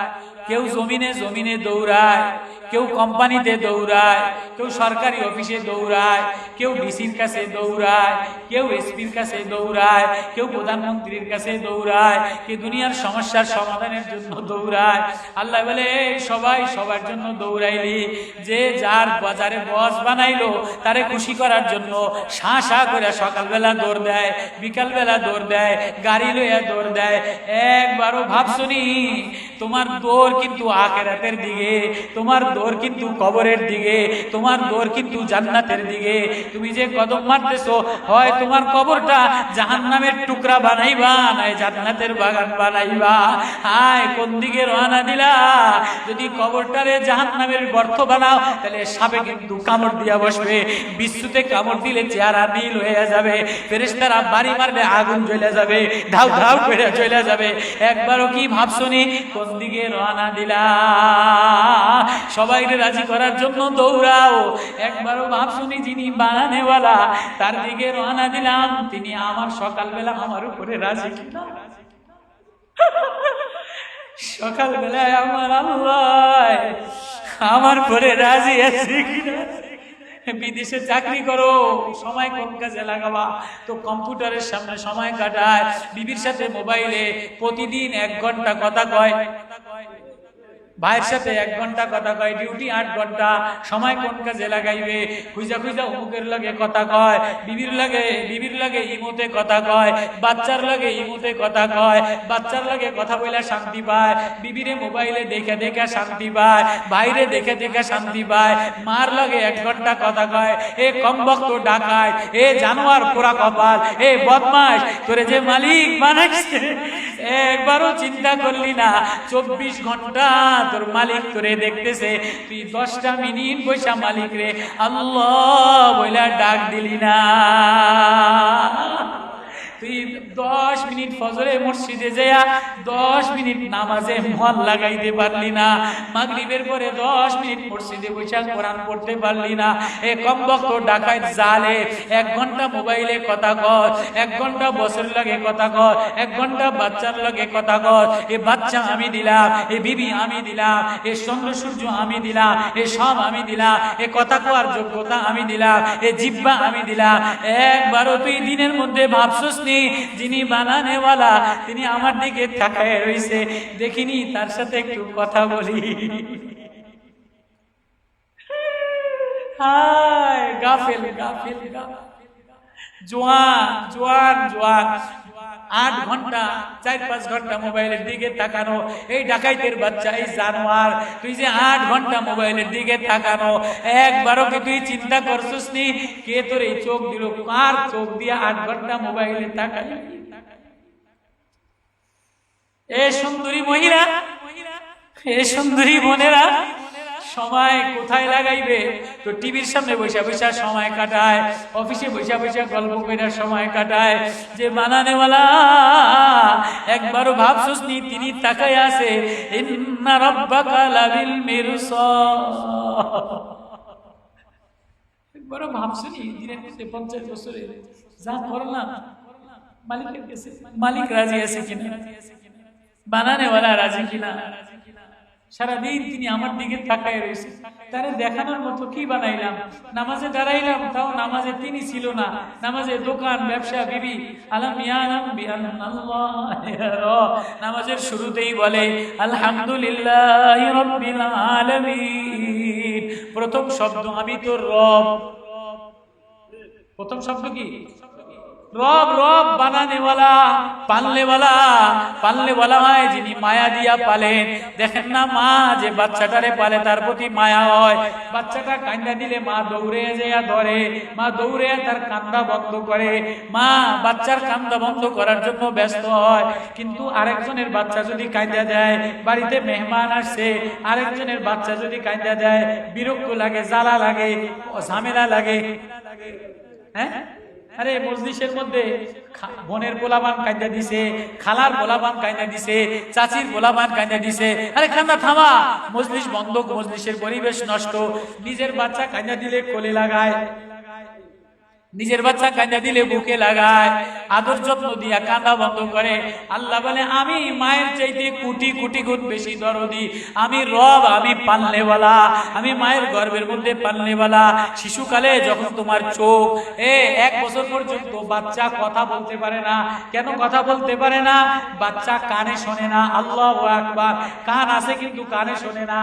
কেউ জমিনে দৌড়ায়, কেউ কোম্পানিতে দৌড়ায়, কেউ সরকারি অফিসে দৌড়ায়, কেউ ডিসির কাছে দৌড়ায়, কেউ এসপির কাছে দৌড়ায়, কেউ প্রধানমন্ত্রীর কাছে দৌড়ায়, কেউ দুনিয়ার সমস্যার সমাধানের জন্য দৌড়ায়। আল্লাহ বলে সবাই সবার জন্য দৌড়াইলি, যে যার বাজারে বস বানাইলো তারে খুশি করার জন্য শা করে সকালবেলা দৌড় দেয়, বিকালবেলা দৌড় দেয়, গাড়ি লইয়া দৌড় দেয়। একবারও ভাবছনি তোমার দৌড় কিন্তু আখিরাতের দিকে, তোমার দৌড় কিন্তু কবরের দিকে, তোমার দৌড় কিন্তু জান্নাতের দিকে। তুমি যে কদম মারতেছো, হয় তোমার কবরটা জাহান্নামের টুকরা বানাইবা, নাই জান্নাতের বাগান বানাইবা। হায় কোন দিকে রওনা দিলা? যদি কবরটারে জাহান্নামের গর্ত বানাও, তাহলে সাপে কিন্তু কামড় দিয়া বসবে, বিশ্বতে কামড় দিলে চেহারা নীল হয়ে যাবে, ফেরেশতারা বাড়ি মারলে আগুন জ্বলে যাবে, ধাউ ধাউ করে জ্বলে যাবে। একবারও কি ভাবছনি কোন দিকে রওনা দিলা? সবাইকে রাজি করার জন্য দৌড়াও। একবারও ভাবছনি যিনি বানানেওয়ালা তার দিকে রওনা দিলাম, তিনি আমার সকালবেলা আমার উপরে রাজি কিনা? সকালবেলায় আমার আল্লাহ আমার পরে রাজি আছে কিনা? বিদেশে চাকরি করো, সময় কোন কাজে লাগাবা? তো কম্পিউটারের সামনে সময় কাটায়, বিবির সাথে মোবাইলে প্রতিদিন ১ ঘন্টা কথা কয়। ভাইয়ের সাথে 1 ঘন্টা কথা কয়, ডিউটি 8 ঘন্টা, সময় কোন কাজে লাগাইবে, খুঁজা খুঁজা অমুকের লাগে কথা কয়, বিবির লাগে ইমোতে কথা কয়, বাচ্চার লাগে ইমোতে কথা কয়, বাচ্চার লাগে কথা বলে শান্তি পায়, বিবিরে মোবাইলে দেখে দেখে শান্তি পায়, বাইরে দেখে দেখে শান্তি পায়, মার লাগে 1 ঘন্টা কথা কয়। এ কমবক্ত ডাকায়, এ জানোয়ার পোড়া কপাল, এ বদমাশ, তোরে যে মালিক বানাইছে একবারও চিন্তা করলি না 24 ঘন্টা তোর মালিক তোরে দেখতেছে, তুই 10টা মিনিট বৈশা মালিক রে আল্লাহ বইলা ডাক দিলি না। তুই 10 মিনিট ফজরে মসজিদে যায়া 10 মিনিট নামাজে মন লাগাইতে পারলি না, মাগরিবের পরে 10 মিনিট মসজিদে বসে কোরআন পড়তে পারলি না। এ কমবক্ত ডাকাত জালে 1 ঘন্টা মোবাইলে কথা কর, 1 ঘন্টা বছর লাগে কথা কর, 1 ঘন্টা বাচ্চার লাগে কথা কর। এ বাচ্চা আমি দিলাম, এ বিবি আমি দিলাম, এ চন্দ্র সূর্য আমি দিলাম, এ সব আমি দিলাম, এ কথা কোয়ার যোগ্যতা আমি দিলাম, এ জিহ্বা আমি দিলাম। একবারও তুই দিনের মধ্যে ভাবছস নি যিনি বানানেওয়ালা তিনি আমার দিকে তাকায় রইছে, দেখিনি তার সাথে একটু কথা বলি। হায় গাফেল গাফেল জোয়ান জোয়ান জোয়ান 8 ঘন্টা 4-5 ঘন্টা মোবাইলের দিকে তাকানো। এই ডাকাইতের বাচ্চা, এই জানোয়ার, তুই যে 8 ঘন্টা মোবাইলের দিকে তাকানো, একবারও কি তুই চিন্তা করছিস নি কে তোর এই চোখ দিল? কার চোখ দিয়ে 8 ঘন্টা মোবাইলে তাকাই? এ সুন্দরী মহিলা, এ সুন্দরী বোনেরা, সময় কোথায় লাগাইবে? তো টিভির সামনে বসে বসে সময় কাটায়, অফিসে বসে বসে গল্প করে সময় কাটায়। যে বানানেওয়ালা একবারও ভাবছস নি তিনি তাকায় আছে, ইন্না রাব্বাকা লাবিল মিরসাদ। একবারও ভাবছস নি দিনের মধ্যে 50 বছরে যা করলাম মালিকের কাছে, মালিক রাজি আছে কিনা, বানানেওয়ালা রাজি কিনা? সারাদিন তিনি আমার দিকে তাকায় রয়েছে, তারে দেখানোর মতো কি বানাইলাম? নামাজে দাঁড়াইলাম, তাও নামাজে তিনি ছিল না, নামাজে দোকান ব্যবসা বিবি। আলাম ইয়ালাম বিআন্নাল্লাহ, নামাজের শুরুতেই বলে আলহামদুলিল্লাহি রাব্বিল আলামিন। প্রথম শব্দ আমি তোর রব। প্রথম শব্দ কি? রব। রব বানানেওয়ালা, পালনেওয়ালা হয় যিনি মায়া দিয়া পালেন। দেখেন না মা যে বাচ্চাটারে পালে তার প্রতি মায়া হয়। বাচ্চাটা কান্দা দিলে মা দৌড়ে যায় ধরে, মা দৌড়ে তার কান্দা বন্ধ করে, মা বাচ্চার কান্দা বন্ধ করার জন্য ব্যস্ত হয়। কিন্তু আরেকজনের বাচ্চা যদি কান্দা দেয়, বাড়িতে মেহমান আসছে, আরেকজনের বাচ্চা যদি কান্দা দেয়, বিরক্ত লাগে, জ্বালা লাগে, ঝামেলা লাগে। হ্যাঁ, আরে মজলিসের মধ্যে বোনের পোলাবান কাঁদা দিছে, খালার পোলাবান কাঁদা দিছে, চাচির পোলাবান কাঁদা দিছে। আরে কান্না থামা, মজলিস বন্ধ, মজলিসের পরিবেশ নষ্ট। নিজের বাচ্চা কাঁদা দিলে কোলে লাগায়, নিজের বাচ্চা কাঁদা দিলে বুকে লাগায়, আদর যত্ন দিয়া কাঁদা বন্ধ করে। আল্লাহ বলে আমি মায়ের চাইতে কোটি কোটি গুণ বেশি দরদি, আমি রব, আমি পালনেওয়ালা, আমি মায়ের গর্ভের মধ্যে পালনেওয়ালা। শিশুকালে যখন তোমার চোখ 1 বছর পর্যন্ত বাচ্চা কথা বলতে পারে না। কেন কথা বলতে পারে না? বাচ্চা কানে শোনে না। আল্লাহু আকবার। কান আছে কিন্তু কানে শোনে না।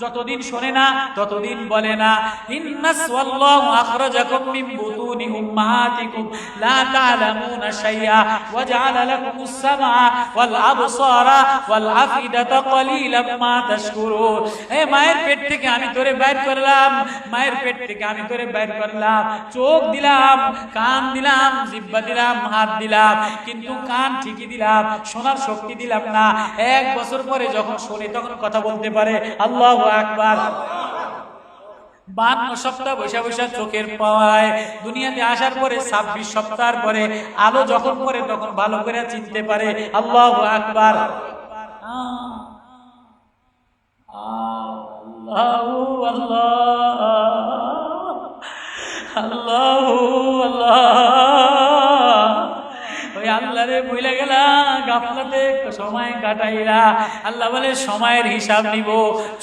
যতদিন শোনে না ততদিন বলে না। ইন্নাস ওয়াল্লাহু আখরাজাকুম মিন বুতুনি উম্মাহাতিকুম লা তা'লামুনা শাইআ ওয়া জা'আলা লাকুমুস সামআ ওয়াল আবসারা ওয়াল আফিদাতা ক্বালিলাম মা তাশকুরুন। এই মায়ের পেট থেকে আমি তোরে বাইর করলাম, মায়ের পেট থেকে আমি তোরে বাইর করলাম, চোখ দিলাম, কান দিলাম, জিহ্বা দিলাম, হাত দিলাম, কিন্তু কান ঠিকই দিলাম, শোনার শক্তি দিলাম না। 1 বছর পরে যখন শোনে তখন কথা বলতে পারে। আল্লাহু আকবার। 52 সপ্তাহ বৈশা বৈশা চোখের পাওয়ায় দুনিয়াতে আসার পরে 26 সপ্তাহ পরে আলো যখন পরে তখন ভালো করে চিনতে পারে। আল্লাহু আকবার। আল্লাহু আল্লাহ, আল্লাহু আল্লাহ। ওই আল্লাহরে আল্লাহরে ভুলে গেলা, গাফলাতে সময় কাটাইলা। আল্লাহ বলে সময়ের হিসাব নিব,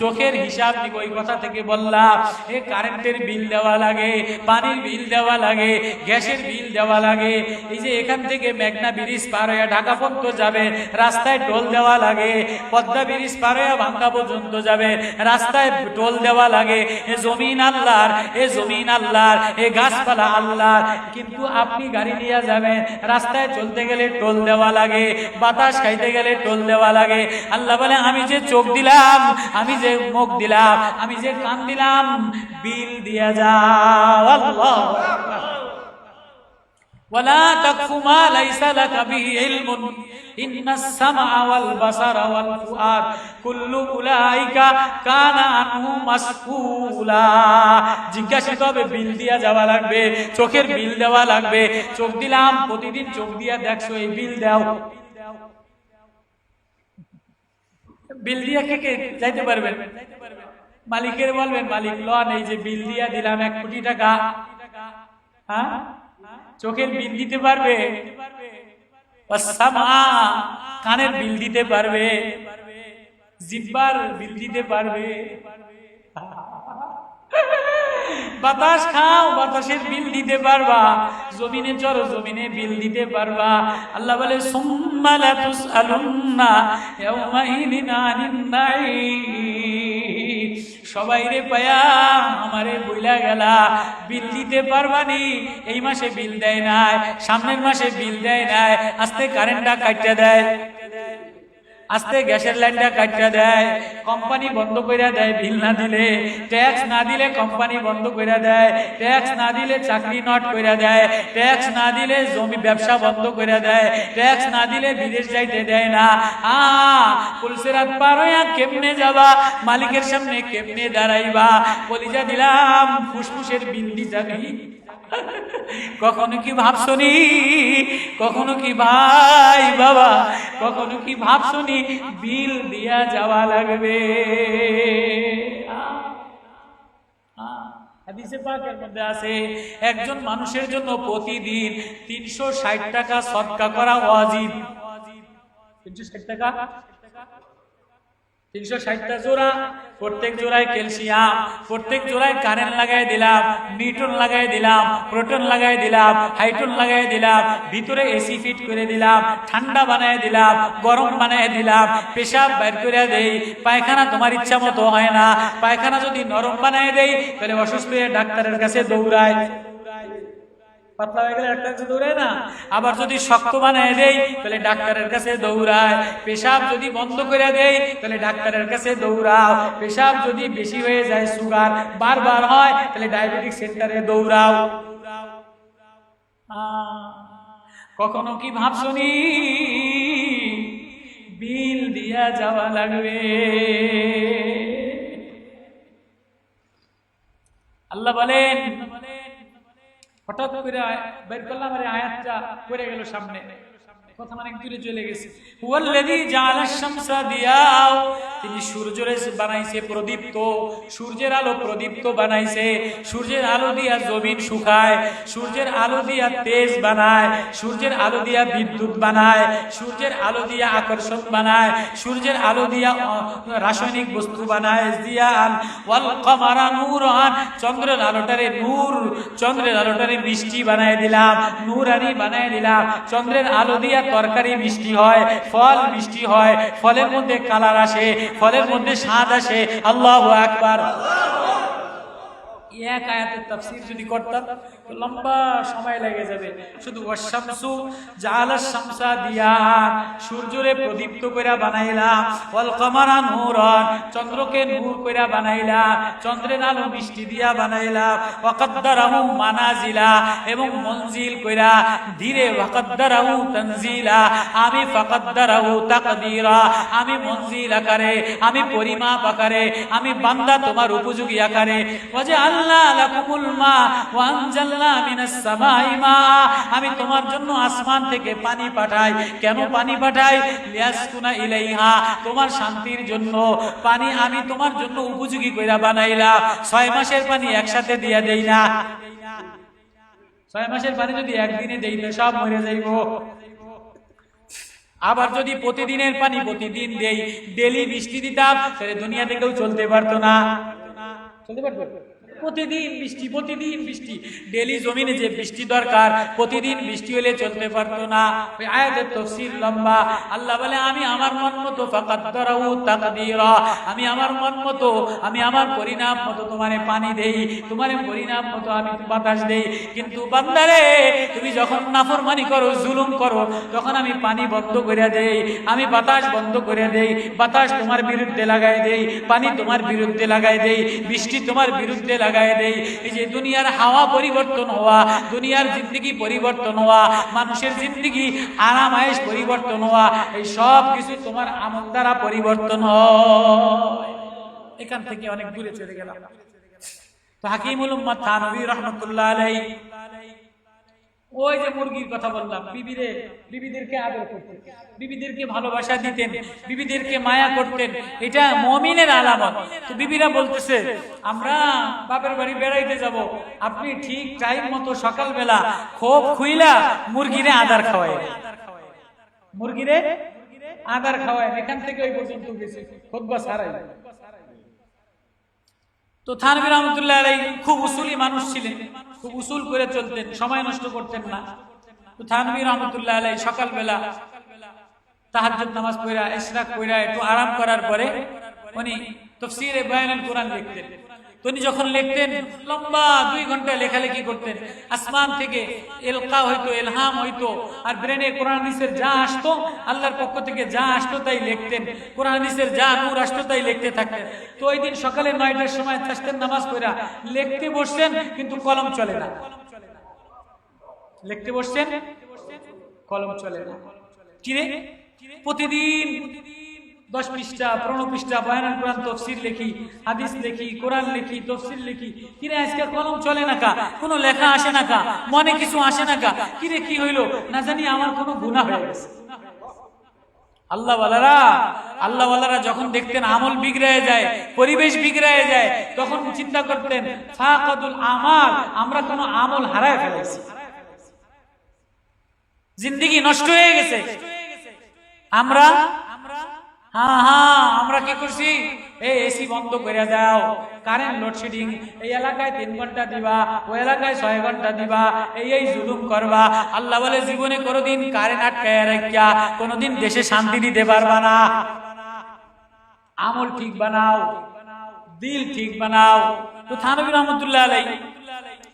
চোখের হিসাব নিব। এই কথা থেকে বললাম এ কারেন্টের বিল দেওয়া লাগে, পানির বিল দেওয়া লাগে, গ্যাসের বিল দেওয়া লাগে। এই যে এখান থেকে মেঘনা ব্রিজ পার হয়ে ঢাকা পর্যন্ত যাবে, রাস্তায় টোল দেওয়া লাগে। পদ্মা ব্রিজ পার হয়ে ভাঙ্গা পর্যন্ত যাবে, রাস্তায় টোল দেওয়া লাগে। এ জমিন আল্লাহর, এ জমিন আল্লাহর, এ গাছপালা আল্লাহর। কিন্তু আপনি গাড়ি নিয়ে যাবেন, রাস্তায় চলতে গেলে টোল দেওয়া লাগে, বাতাস খাইতে গেলে টোল দেওয়া লাগে। আল্লাহ বলে আমি যে চোখ দিলাম, আমি যে মুখ দিলাম, আমি যে কান দিলাম, বিল দিয়া যাও। আল্লাহ ওয়ালা তাকফু মা লাইসা লাকা বিহি ইলমুন ইন্নাস সামআ ওয়াল বাসারা ওয়াল ফুআদ কুল্লু উলাইকা কানা আনহু মাসউলা। জিজ্ঞাসিত হবে, বিল দিয়া যাওয়া লাগবে, চোখের বিল দেওয়া লাগবে। চোখ দিলাম, প্রতিদিন চোখ দিয়া দেখছো, এই বিল দাও। বিল দিয়া কে যাইতে পারবেন? মালিকের বলবেন, মালিক লন, এই যে বিল দিয়া দিলাম 1 কোটি টাকা, হ্যাঁ চোখের বিল দিতে পারবে? কানের বিল দিতে পারবে? জিহ্বার বিল দিতে পারবে? বাতাস খাও, বাতাসের বিল দিতে পারবা? জমিনে চড়ো, জমিনে বিল দিতে পারবা? আল্লাহ বলে সুম্মা লা তুসআলুন্না ইয়াওমাইদিন আনিন নাঈম। সবাই রে পায়া আমারে বইলা গেলা, বিল দিতে পারবানি? এই মাসে বিল দেয় নাই, সামনের মাসে বিল দেয় নাই, আস্তে কারেন্টটা কাটতে দেয়, আস্তে গ্যাসের লাইনটা কাটতে দেয়, কোম্পানি বন্ধ করে দেয় বিল না দিলে, ট্যাক্স না দিলে কোম্পানি বন্ধ করে দেয়, ট্যাক্স না দিলে চাকরি নট করে দেয়, ট্যাক্স না দিলে জমি ব্যবসা বন্ধ করে দেয়, ট্যাক্স না দিলে বিদেশ যাইতে দেয় না। পুলিশের পার হইয়া কেমনে যাবা, মালিকের সামনে কেমনে দাঁড়াইবা? কলিজা দিলাম, ফুসফুসের বিল দি যাবি। কখনো কি ভাবছনি, কখনো কি ভাই বাবা, কখনো কি ভাবছনি বিল দিয়া যাওয়া লাগবে? হাদিসে পাকের মধ্যে আছে, একজন মানুষের জন্য প্রতিদিন 360 টাকা সদকা করা ওয়াজিব। 360 টাকা, 360টা জোড়া, প্রত্যেক জোড়ায় ক্যালসিয়াম, প্রত্যেক জোড়ায় কারেন্ট লাগাই দিলাম, নিউটন লাগাই দিলাম, প্রোটন লাগাই দিলাম, হাইড্রোজেন লাগাই দিলাম, ভিতরে এসি ফিট করে দিলাম, ঠান্ডা বানায় দিলাম, গরম বানায় দিলাম, পেশাব বাইর করে দেই। পায়খানা তোমার ইচ্ছা মতো হয় না, পায়খানা যদি নরম বানায় দেই তাহলে অসুস্থ হয়ে ডাক্তারের কাছে দৌড়ায়। পাতলা হয়ে গেলে ডাক্তারের কাছে দৌড়ায় না? আবার যদি শক্ত বানায় দেই তাহলে ডাক্তারের কাছে দৌড়ায়। পেশাব যদি বন্ধ করে দেই তাহলে ডাক্তারের কাছে দৌড়াও। পেশাব যদি বেশি হয়ে যায়, সুগার বারবার হয়, তাহলে ডায়াবেটিক সেন্টারে দৌড়াও। কখনো কি ভাবছনি বিল দিয়া যাওয়া লাগবে? আল্লাহ বলেন, হঠাৎ করে বের করলাম, আরে আয়াতটা পড়ে গেল সামনে, কথা অনেক দূরে চলে গেছে। হুয়াল্লাযী জাআলাশ শামসা দিয়াও, তিনি সূর্যরে বানাইছে প্রদীপ্ত, সূর্যের আলো প্রদীপ্ত বানাইছে। সূর্যের আলো দিয়া জমিন শুকায়, সূর্যের আলো দিয়া তেজ বানায়, সূর্যের আলো দিয়া বিদ্যুৎ বানায়, সূর্যের আলো দিয়া আকর্ষণ বানায়, সূর্যের আলো দিয়া রাসায়নিক বস্তু বানায়। জিয়ান ওয়াল কমারা নূরান, চন্দ্রের আলোটারে নূর, চন্দ্রের আলোটারে মিষ্টি বানায় দিলাম, নূরানি বানায় দিলাম। চন্দ্রের আলো দিয়া তরকারি মিষ্টি হয়, ফল মিষ্টি হয়, ফলের মধ্যে কালার আসে, ফলের মধ্যে স্বাদ আসে। আল্লাহু আকবার। এক আয়াতের তাফসীর যদি করতাম লম্বা সময় লেগে যাবে। শুধু ওয়াশ-শামসু জাআলাশ শামসা দিয়ান, সূর্যরে প্রদীপ্ত কইরা বানাইলাম, ওয়াল কমারা নূরান, চন্দ্রকে নূর কইরা বানাইলাম, চন্দ্রের আলো মিষ্টি দিয়া বানাইলাম, ওয়া কদ্দারাহু মানাজিলা, এবং মনজিল কইরা ধীরে, ওয়া কদ্দারাহু তানজিলা, আমি ফাকদ্দারাহু তাকদীরা, আমি মনজিল আকারে, আমি পরিমাপ আকারে, আমি বান্দা তোমার উপযোগী আকারে। ওয়াজআল আমি তোমার জন্য আসমান থেকে পানি পাঠাই। কেন পানি পাঠাই? লিয়াসকুনা ইলাইহা, তোমার শান্তির জন্য। পানি আমি তোমার জন্য উপযোগী কইরা বানাইলাম। 6 মাসের পানি একসাথে দিয়া দেই না। 6 মাসের পানি যদি একদিনে দেই তো সব মরে যাইব। আবার যদি প্রতিদিনের পানি প্রতিদিন দেই, ডেলি বৃষ্টি দিতাম, তাহলে দুনিয়াতে কেউ চলতে পারতো না। চলতে পারতো? প্রতিদিন বৃষ্টি, প্রতিদিন বৃষ্টি, ডেলি জমিনে যে বৃষ্টি দরকার, প্রতিদিন বৃষ্টি হলে চলতে পারতো না। ওই আয়াতের তাফসীর লম্বা। আল্লাহ বলে আমি আমার মন মতো ফাকাদ্দারাহু তাকদীরা, আমি আমার মন মতো, আমি আমার পরিণাম মতো তোমারে পানি দেই, তোমারে পরিণাম মতো আমি বাতাস দেই। কিন্তু বান্দারে, তুমি যখন নাফরমানি করো, জুলুম করো, তখন আমি পানি বন্ধ করে দেই, আমি বাতাস বন্ধ করে দেই, বাতাস তোমার বিরুদ্ধে লাগাই দেই, পানি তোমার বিরুদ্ধে লাগাই দেই, বৃষ্টি তোমার বিরুদ্ধে লাগাই দেই। এই যে দুনিয়ার হাওয়া পরিবর্তন হওয়া, দুনিয়ার জিন্দেগি পরিবর্তন হওয়া, মানুষের জিন্দেগি আরাম আয়েশ পরিবর্তন হওয়া, এই সব কিছু তোমার আমল দ্বারা পরিবর্তন হয়। এখান থেকে অনেক দূরে চলে গেলাম। তো হাকিমুল উম্মাত থানভী রাহমাতুল্লাহ আলাইহি ওই যে মুরগির কথা বললাম, বিবিদেরকে আদর করতেন, বিবিদেরকে ভালোবাসা দিতেন, বিবিদেরকে মায়া করতেন, এটা মুমিনের আলামত। তো বিবিরা বলতেছে আমরা বাপের বাড়ি বেড়াইতে যাব, আপনি ঠিক টাইম মতো সকালবেলা খোপ খুইলা মুরগিরে আদার খাওয়ায়, মুরগিরে আদার খাওয়ায়। এখান থেকে ওই পর্যন্ত গেছে, খুতবা ছাড়াই। তো থানভী রাহমাতুল্লাহ আলাইহি খুব উসুলি মানুষ ছিলেন, খুব উসুল করে চলতেন, সময় নষ্ট করতেন না। তো থানভী রাহমাতুল্লাহ আলাইহি সকালবেলা তাহাজ্জুদ নামাজ পড়া, ইশরাক পড়া, একটু আরাম করার পরে উনি তাফসীরে বায়ানুল কোরআন লিখতেন। তো উনি যখন লিখতেন, লম্বা 2 ঘন্টা লেখালেখি করতেন। আসমান থেকে ইলকা হইতো, ইলহাম হইতো, আর ব্রেনে কোরআন হাদিসের যা আসতো, আল্লাহর পক্ষ থেকে যা আসতো তাই লিখতেন, কোরআন হাদিসের যা নূর আসতো তাই লিখতে থাকতেন। তো ওই দিন সকালে 9টার সময় তাশতের নামাজ পড়া লিখতে বসছেন, কিন্তু কলম চলে না। লিখতে বসছেন, কলম চলে না। কিরে, প্রতিদিন 10 পৃষ্ঠা 15 পৃষ্ঠা বায়ানুল কোরআন তাফসীর লিখি, হাদিস লিখি, কোরআন লিখি, তাফসীর লিখি, কিরে আজকে কলম চলে না কা, কোনো লেখা আসে না কা, মনে কিছু আসে না কা, কিরে কি হইলো, না জানি আমার কোনো গুনাহ হয়ে গেছে। আল্লাহ ওয়ালারা যখন দেখতেন আমল বিগড়ে যায়, পরিবেশ বিগড়ে যায়, তখন চিন্তা করতেন ফাকাদুল আমাল, আমরা কোনো আমল হারায় ফেলেছি, জিন্দেগি নষ্ট হয়ে গেছে। আমরা আমরা কি করছি, এই এসি বন্ধ করে দাও, কারেন্ট লোডশেডিং, এই এলাকায় 3 ঘন্টা দিবা, ওই এলাকায় 6 ঘন্টা দিবা, এই জুলুম করবা। আল্লাহ বলে জীবনে কোনোদিন কারেন্ট আটকায় রাখিয়া কোনোদিন দেশে শান্তি দিতে পারবা না। আমল ঠিক বানাও, দিল ঠিক বানাও। তো থানভী রাহমাতুল্লাহ আলাইহি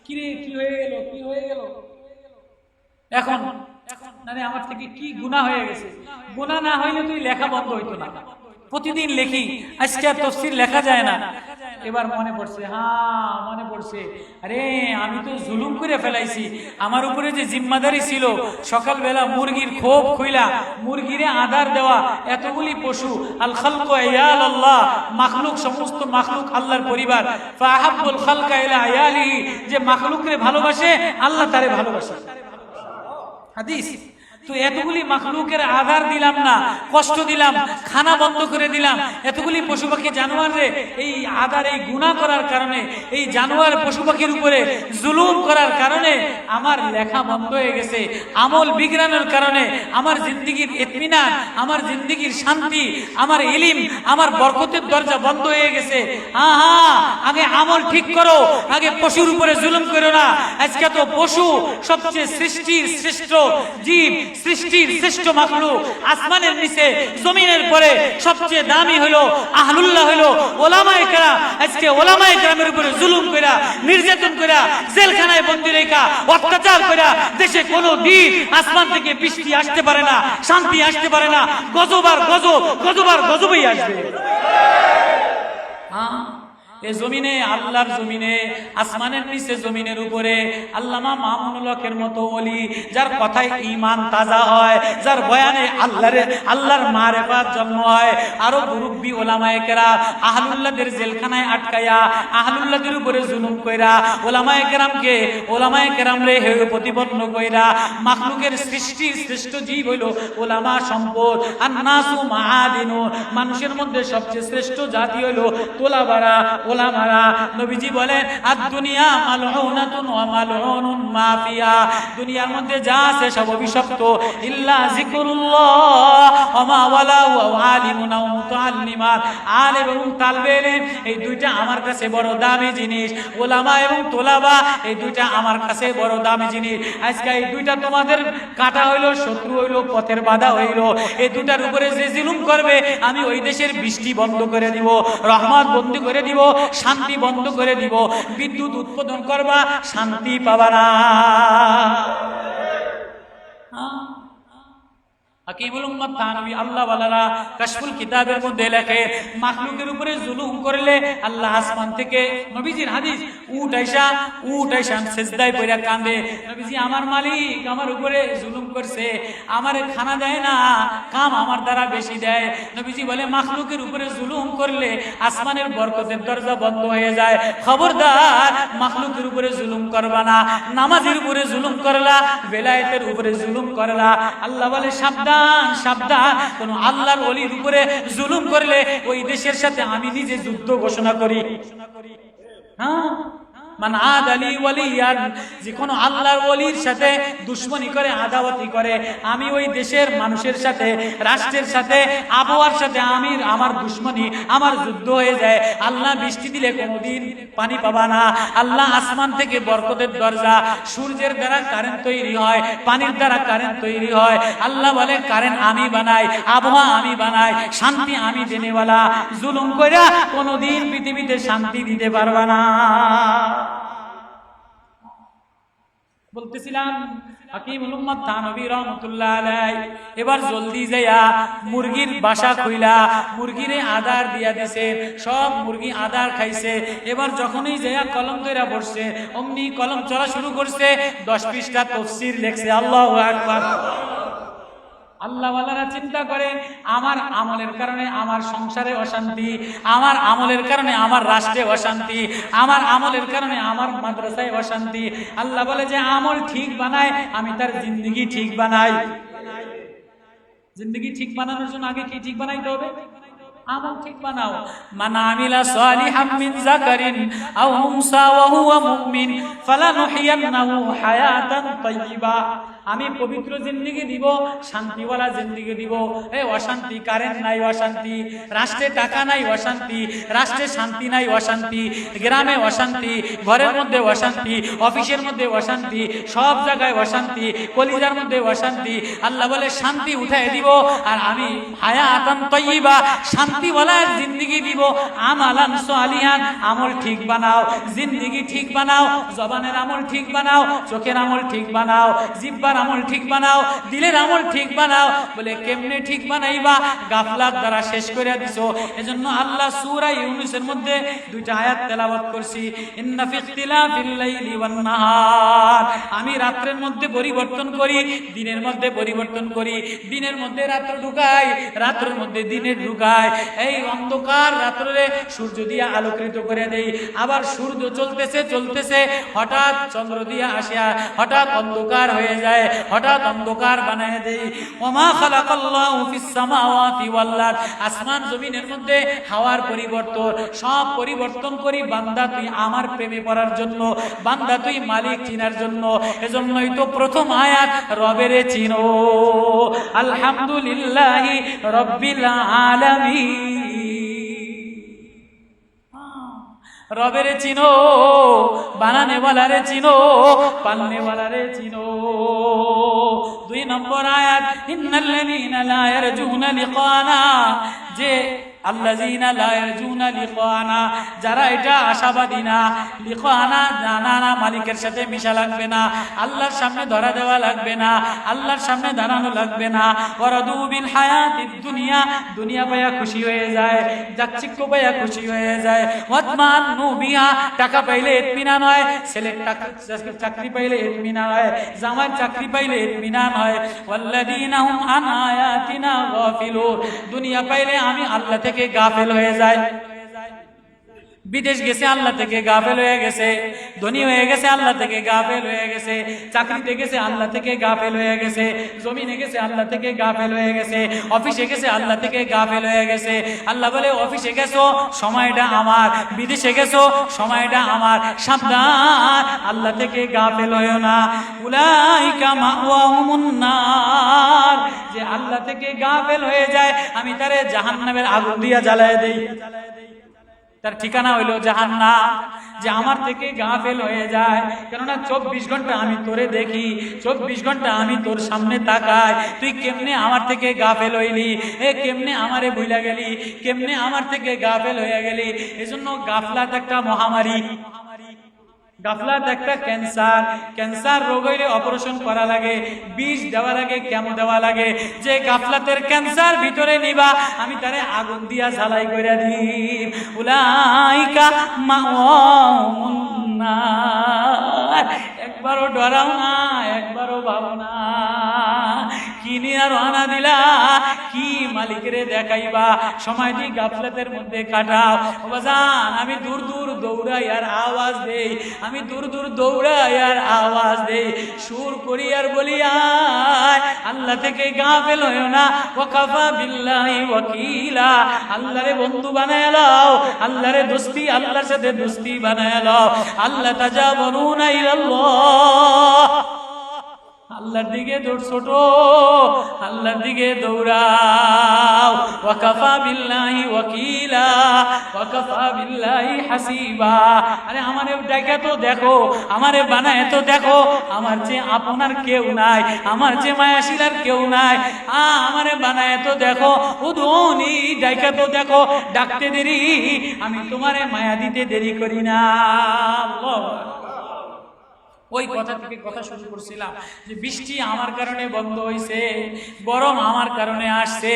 কিরে কি হয়ে গেল, কি হয়ে গেল, এখন মানে আমার থেকে কি গুনাহ হয়ে গেছে। গুনাহ না হইলে তুই লেখা বন্ধ হইতো না, প্রতিদিন লেখি, আজকে আর তাফসীর লেখা যায় না। এবার মনে পড়ছে, মনে পড়ছে, আরে আমি তো জুলুম করে ফেলাইছি, আমার উপরে যে জিম্মাদারি ছিল সকালবেলা মুরগির খোপ খুইলা মুরগিরে আদার দেওয়া, এতগুলি পশু, আল খালকু ইয়ালাল্লাহ, মাখলুক, সমস্ত মাখলুক আল্লাহর পরিবার, ফাহাব্বুল খালকা ইলা আয়ালিহি, যে মাখলুকরে ভালোবাসে আল্লাহ তারে ভালোবাসে, হাদিস। তো এতগুলি মাখলুকের আধার দিলাম না, কষ্ট দিলাম, খানা বন্ধ করে দিলাম, এতগুলি পশু পাখি জানোয়ার রে এই আধার, এই গুনাহ করার কারণে, এই জানোয়ার পশু পাখির উপরে জুলুম করার কারণে আমার লেখা বন্ধ হয়ে গেছে। আমল বিগড়ানোর কারণে আমার জিন্দেগির ইতমিনান, আমার জিন্দেগির শান্তি, আমার ইলম, আমার বরকতের দরজা বন্ধ হয়ে গেছে। আগে আমল ঠিক করো, আগে পশুর উপরে জুলুম করো না। আজকে তো পশু সবচেয়ে সৃষ্টির শ্রেষ্ঠ জীব, সৃষ্টির শ্রেষ্ঠ মাখলুক, আসমানের নিচে জমিনের পরে সবচেয়ে দামি হলো আহলুল্লাহ, হলো ওলামায়ে কেরাম। আজকে ওলামায়ে কেরামের উপরে জুলুম কইরা, নির্যাতন কইরা, জেলখানায় বন্দী রেখা, অত্যাচার কইরা দেশে কোনো দিন আসমান থেকে বৃষ্টি আসতে পারে না, শান্তি আসতে পারে না, গজব আর গজব, গজব আর গজবই আসবে। এই জমিনে, আল্লাহর জমিনে, আসমানের নিচে জমিনের উপরে আল্লামা মামুনুল হকের মতো ওলি, যার কথায় ঈমান তাজা হয়, যার বয়ানে আল্লাহর মারিফাত জন্ম হয়, আরো মুরব্বি ওলামায়ে কেরাম আহলুল্লাহদের জেলখানায় আটকায়া, আহলুল্লাহদের উপরে জুলুম কইরা, ওলামায়ে কেরাম রে হেয় প্রতিপন্ন কইরা, মাখলুকের সৃষ্টির শ্রেষ্ঠ জীব হইল ওলামা সম্পদ। আর নাসু মাআদিনু, মানুষের মধ্যে সবচেয়ে শ্রেষ্ঠ জাতি হইল তোলাবাড়া উলামারা। নবীজি বলেন আদ-দুনিয়া মালউনাতুন ওয়া মালউনুন মা ফিহা, দুনিয়ার মধ্যে যা আছে সব অভিশপ্ত, ইল্লা যিকরুল্লাহ ওয়া মা ওয়ালা ওয়া আলিমুন ওয়া মুতাআল্লিমান। আলেম এবং তালবে ইলম এই দুইটা আমার কাছে বড় দামি জিনিস, উলামা এবং তোলাবা এই দুইটা আমার কাছে বড় দামি জিনিস। আজকে এই দুইটা তোমাদের কাটা হইলো, শত্রু হইলো, পথের বাধা হইলো। এই দুটার উপরে যে জুলুম করবে আমি ওই দেশের বৃষ্টি বন্ধ করে দিব, রহমত বন্ধ করে দিব, শান্তি বন্ধ করে দিব। বিদ্যুৎ উৎপাদন করবা, শান্তি পাবা না। হাকিমুল উম্মাত থানভী আল্লাহ ওয়ালারা কাশফুল কিতাবের মধ্যে লেখে মাখলুকের উপরে জুলুম করলে আল্লাহ আসমান থেকে, নবীজির হাদিস, উট আইসা সিজদায় পড়ে কাঁদে, নবীজি আমার মালিক আমার উপরে জুলুম করছে, আমারে খানা দেয় না, কাম আমার দ্বারা বেশি দেয়। নবীজি বলে মাখলুকের উপরে জুলুম করলে আসমানের বরকতের দরজা বন্ধ হয়ে যায়। খবরদার মাখলুকের উপরে জুলুম করবা না। নামাজের উপরে জুলুম করলা, বেলায়েতের উপরে জুলুম করলা। আল্লাহ বলে সাবধান সাবধান, কোন আল্লাহর ওলির উপরে জুলুম করলে ওই দেশের সাথে আমি নিজে যুদ্ধ ঘোষণা করি। হ্যাঁ, মান আদালি ওয়ালিয়ান, যে কোনো আল্লাহর ওলির সাথে দুশমনি করে, আদাওয়াতি করে, আমি ওই দেশের মানুষের সাথে, রাষ্ট্রের সাথে, আবহাওয়ার সাথে আমার দুশমনি, আমার যুদ্ধ হয়ে যায়। আল্লাহ বৃষ্টি দিলে কোনোদিন পানি পাবা না। আল্লাহ আসমান থেকে বরকতের দরজা, সূর্যের দ্বারা কারেন্ট তৈরি হয়, পানির দ্বারা কারেন্ট তৈরি হয়। আল্লাহ বলে কারেন্ট আমি বানাই, আবহাওয়া আমি বানাই, শান্তি আমি দেনেওয়ালা। জুলুম কইরা কোনোদিন পৃথিবীতে শান্তি দিতে পারবা না। বলতেছিলাম হাকিমুল উম্মাত থানভী রাহমাতুল্লাহ আলাইহি এবার জলদি যায়া মুরগির বাসা খুইলা মুরগিরে আদার দিয়া দিছে, সব মুরগি আদার খাইছে। এবার যখনই যায়া কলম কইরা বসছে, অমনি কলম চলা শুরু করছে, 10 পৃষ্ঠা তাফসীর লেখছে। আল্লাহু আকবার। আল্লাহওয়ালারা চিন্তা করে আমার আমলের কারণে আমার সংসারে অশান্তি, আমার আমলের কারণে আমার রাষ্ট্রে অশান্তি, আমার আমলের কারণে আমার মাদ্রাসায় অশান্তি। আল্লাহ বলে যে আমল ঠিক বানায় আমি তার জিন্দেগি ঠিক বানাই। জিন্দেগি ঠিক বানানোর জন্য আগে কি ঠিক বানাইতে হবে? আমল ঠিক বানাও। মান আমিলা সালিহাম মিন যাকারিন আও উনসা ওয়া হুয়া মুমিন ফালানুহিয়ান্নাহু হায়াতান তাইয়্যিবা। আমি পবিত্র জিন্দেগি দিব, শান্তিওয়ালা জিন্দেগি দিব। এই অশান্তি, কারেন্ট নাই অশান্তি, রাষ্ট্রে টাকা নাই অশান্তি, রাষ্ট্রে শান্তি নাই অশান্তি, গ্রামে অশান্তি, ঘরের মধ্যে অশান্তি, অফিসের মধ্যে অশান্তি, সব জায়গায় অশান্তি, কলিজার মধ্যে অশান্তি। আল্লাহ বলে শান্তি উঠাই দিব, আর আমি হায়াতান তাইয়্যিবা, শান্তিওয়ালা জিন্দেগি দিব। আমালান সালিহান, আমল ঠিক বানাও, জিন্দেগি ঠিক বানাও, জবানের আমল ঠিক বানাও, চোখের আমল ঠিক বানাও, জিহ্বার আমল ঠিক বানাও, দিলের আমল ঠিক বানাও। বলে কেমনে ঠিক বানাইবা? গাফলাত দ্বারা শেষ করে দিছো। এজন্য আল্লাহ সূরা ইউনূসের মধ্যে 2টা আয়াত তেলাওয়াত করছি। ইন্না ফি ইখতিলাফিল লাইলি ওয়ান নাহার, আমি রাতের মধ্যে পরিবর্তন করি, দিনের মধ্যে পরিবর্তন করি, দিনের মধ্যে রাত্র ঢুকাই, রাতের মধ্যে দিনের ঢুকাই। এই অন্ধকার রাত্রে সূর্য দিয়া আলোকিত করে দেই, আবার সূর্য চলতেছে হঠাৎ চন্দ্র দিয়া আসিয়া হঠাৎ অন্ধকার হয়ে যায়, হঠাৎ অন্ধকার বানায় দেই। ওমা খালাকাল্লাহু ফিস সামাওয়াতি ওয়াল আরদ, আসমান জমিনের মধ্যে হাওয়ার পরিবর্তন, সব পরিবর্তন করি বান্দা তুই আমার প্রেমে পড়ার জন্য, বান্দা তুই মালিক চিনার জন্য। এজন্যই তো প্রথম আয়াত রবেরে চিনো, আলহামদুলিল্লাহি রাব্বিল আলামিন। রবেরে চিনো, বানানে ওয়ালারে চিনো, পালনে ওয়ালারে চিনো। 2 নম্বর আয়াত ইন্নাল্লাযীনা লা ইয়ারজুনা লিকানা, যে আল্লাযীনা লা ইয়ারজুনা লিকানা, যারা এটা আশাবাদী না, লিকানা জানা না, মালিকের সাথে মিশা লাগবে না, আল্লাহর সামনে ধরা দেওয়া লাগবে না, আল্লাহর সামনে দাঁড়ানো লাগবে না। ওয়ারাদু বিল হায়াতিদ দুনিয়া, দুনিয়া পায়া খুশি হয়ে যায়, জাকচিক্য পায়া খুশি হয়ে যায়। ওয়াতমান্নু বিহা, টাকা পাইলে ইতমিনান হয়, ছেলের চাকরি পাইলে ইতমিনান হয়, জামার চাকরি পাইলে ইতমিনান হয়। ওয়াল্লাযীনা হুম আন আয়াতিনা গাফিলুন, দুনিয়া পাইলে আমি আল্লাহ থেকে গাফেল হয়ে যায়। বিদেশ গেছে আল্লাহ থেকে গাফেল হয়ে গেছে, ধনী হয়ে গেছে আল্লাহ থেকে গাফেল হয়ে গেছে, চাকরিতে গেছে আল্লাহ থেকে গাফেল হয়ে গেছে, জমিনে গেছে আল্লাহ থেকে গাফেল হয়ে গেছে, অফিসে গেছে আল্লাহ থেকে গাফেল হয়ে গেছে। আল্লাহ বলে অফিসে গেছো সময়টা আমার, বিদেশে গেছো সময়টা আমার, সাবধান আল্লাহ থেকে গাফেল হয়ো না। উলাইকা মাওয়াহুমুন নার, যে আল্লাহ থেকে গাফেল হয়ে যায় আমি তারে জাহান্নামের আগুন দিয়া জ্বালায় দেই, তার ঠিকানা হইল জাহান্নাম। যে আমার থেকে গাফেল হয়ে যায়, কেননা 24 ঘন্টা আমি তোরে দেখি, 24 ঘন্টা আমি তোর সামনে তাকাই, তুই কেমনে আমার থেকে গাফেল হইলি, কেমনে আমারে ভুইলা গেলি, কেমনে আমার থেকে গাফেল হয়ে গেলি। এজন্য গাফলাত একটা মহামারী, গাফলাত একটা ক্যান্সার। ক্যান্সার রোগ হইলে অপারেশন করা লাগে, বিষ দেওয়া লাগে, কেমো দেওয়া লাগে। যে গাফলাতের ক্যান্সার ভিতরে নিবা আমি তারে আগুন দিয়া ঝালাই কইরা দিই। উলাইকা মাওয়াহুমুন নার, একবারও ডরাও না, একবারও ভাবো না। কি নিয়ে রওনা দিলা, কি মালিকরে দেখাইবা, সময় দিয়ে গাফলাতের মধ্যে কাটাও। ও বাজান, আমি দূর দূর দৌড়াই আর আওয়াজ দেই, আমি দূর দূর দৌড়াই আর আওয়াজ দেই, সুর করি আর বলি আয় আল্লাহ থেকে গাফেল হইও না। ওয়াকাফা বিল্লাহি ওয়াকিলা, আল্লাহরে বন্ধু বানায় লও, আল্লাহরে দোস্তি, আল্লাহর সাথে দোস্তি বানায় লও। আল্লাহ তাজাবুনা ইলাল্লাহ, আল্লাহর দিকে দৌড়, ছোট আল্লাহর দিকে দৌড়াও। ওয়াকাফা বিল্লাহি ওয়াকিলা, ওয়াকাফা বিল্লাহি হাসিবা। আরে আমারে ডাইকা তো দেখো, আমারে বানায় তো দেখো, আমার চেয়ে আপনার কেউ নাই, আমার চেয়ে মায়াশীল আর কেউ নাই। আমারে বানায় তো দেখো, উদুনি ডাইকা তো দেখো, ডাকতে দেরি আমি তোমারে মায়া দিতে দেরি করি না। আল্লাহ, ওই কথা থেকে কথা শুরু করছিলাম যে বৃষ্টি আমার কারণে বন্ধ হয়েছে, গরম আমার কারণে আসছে।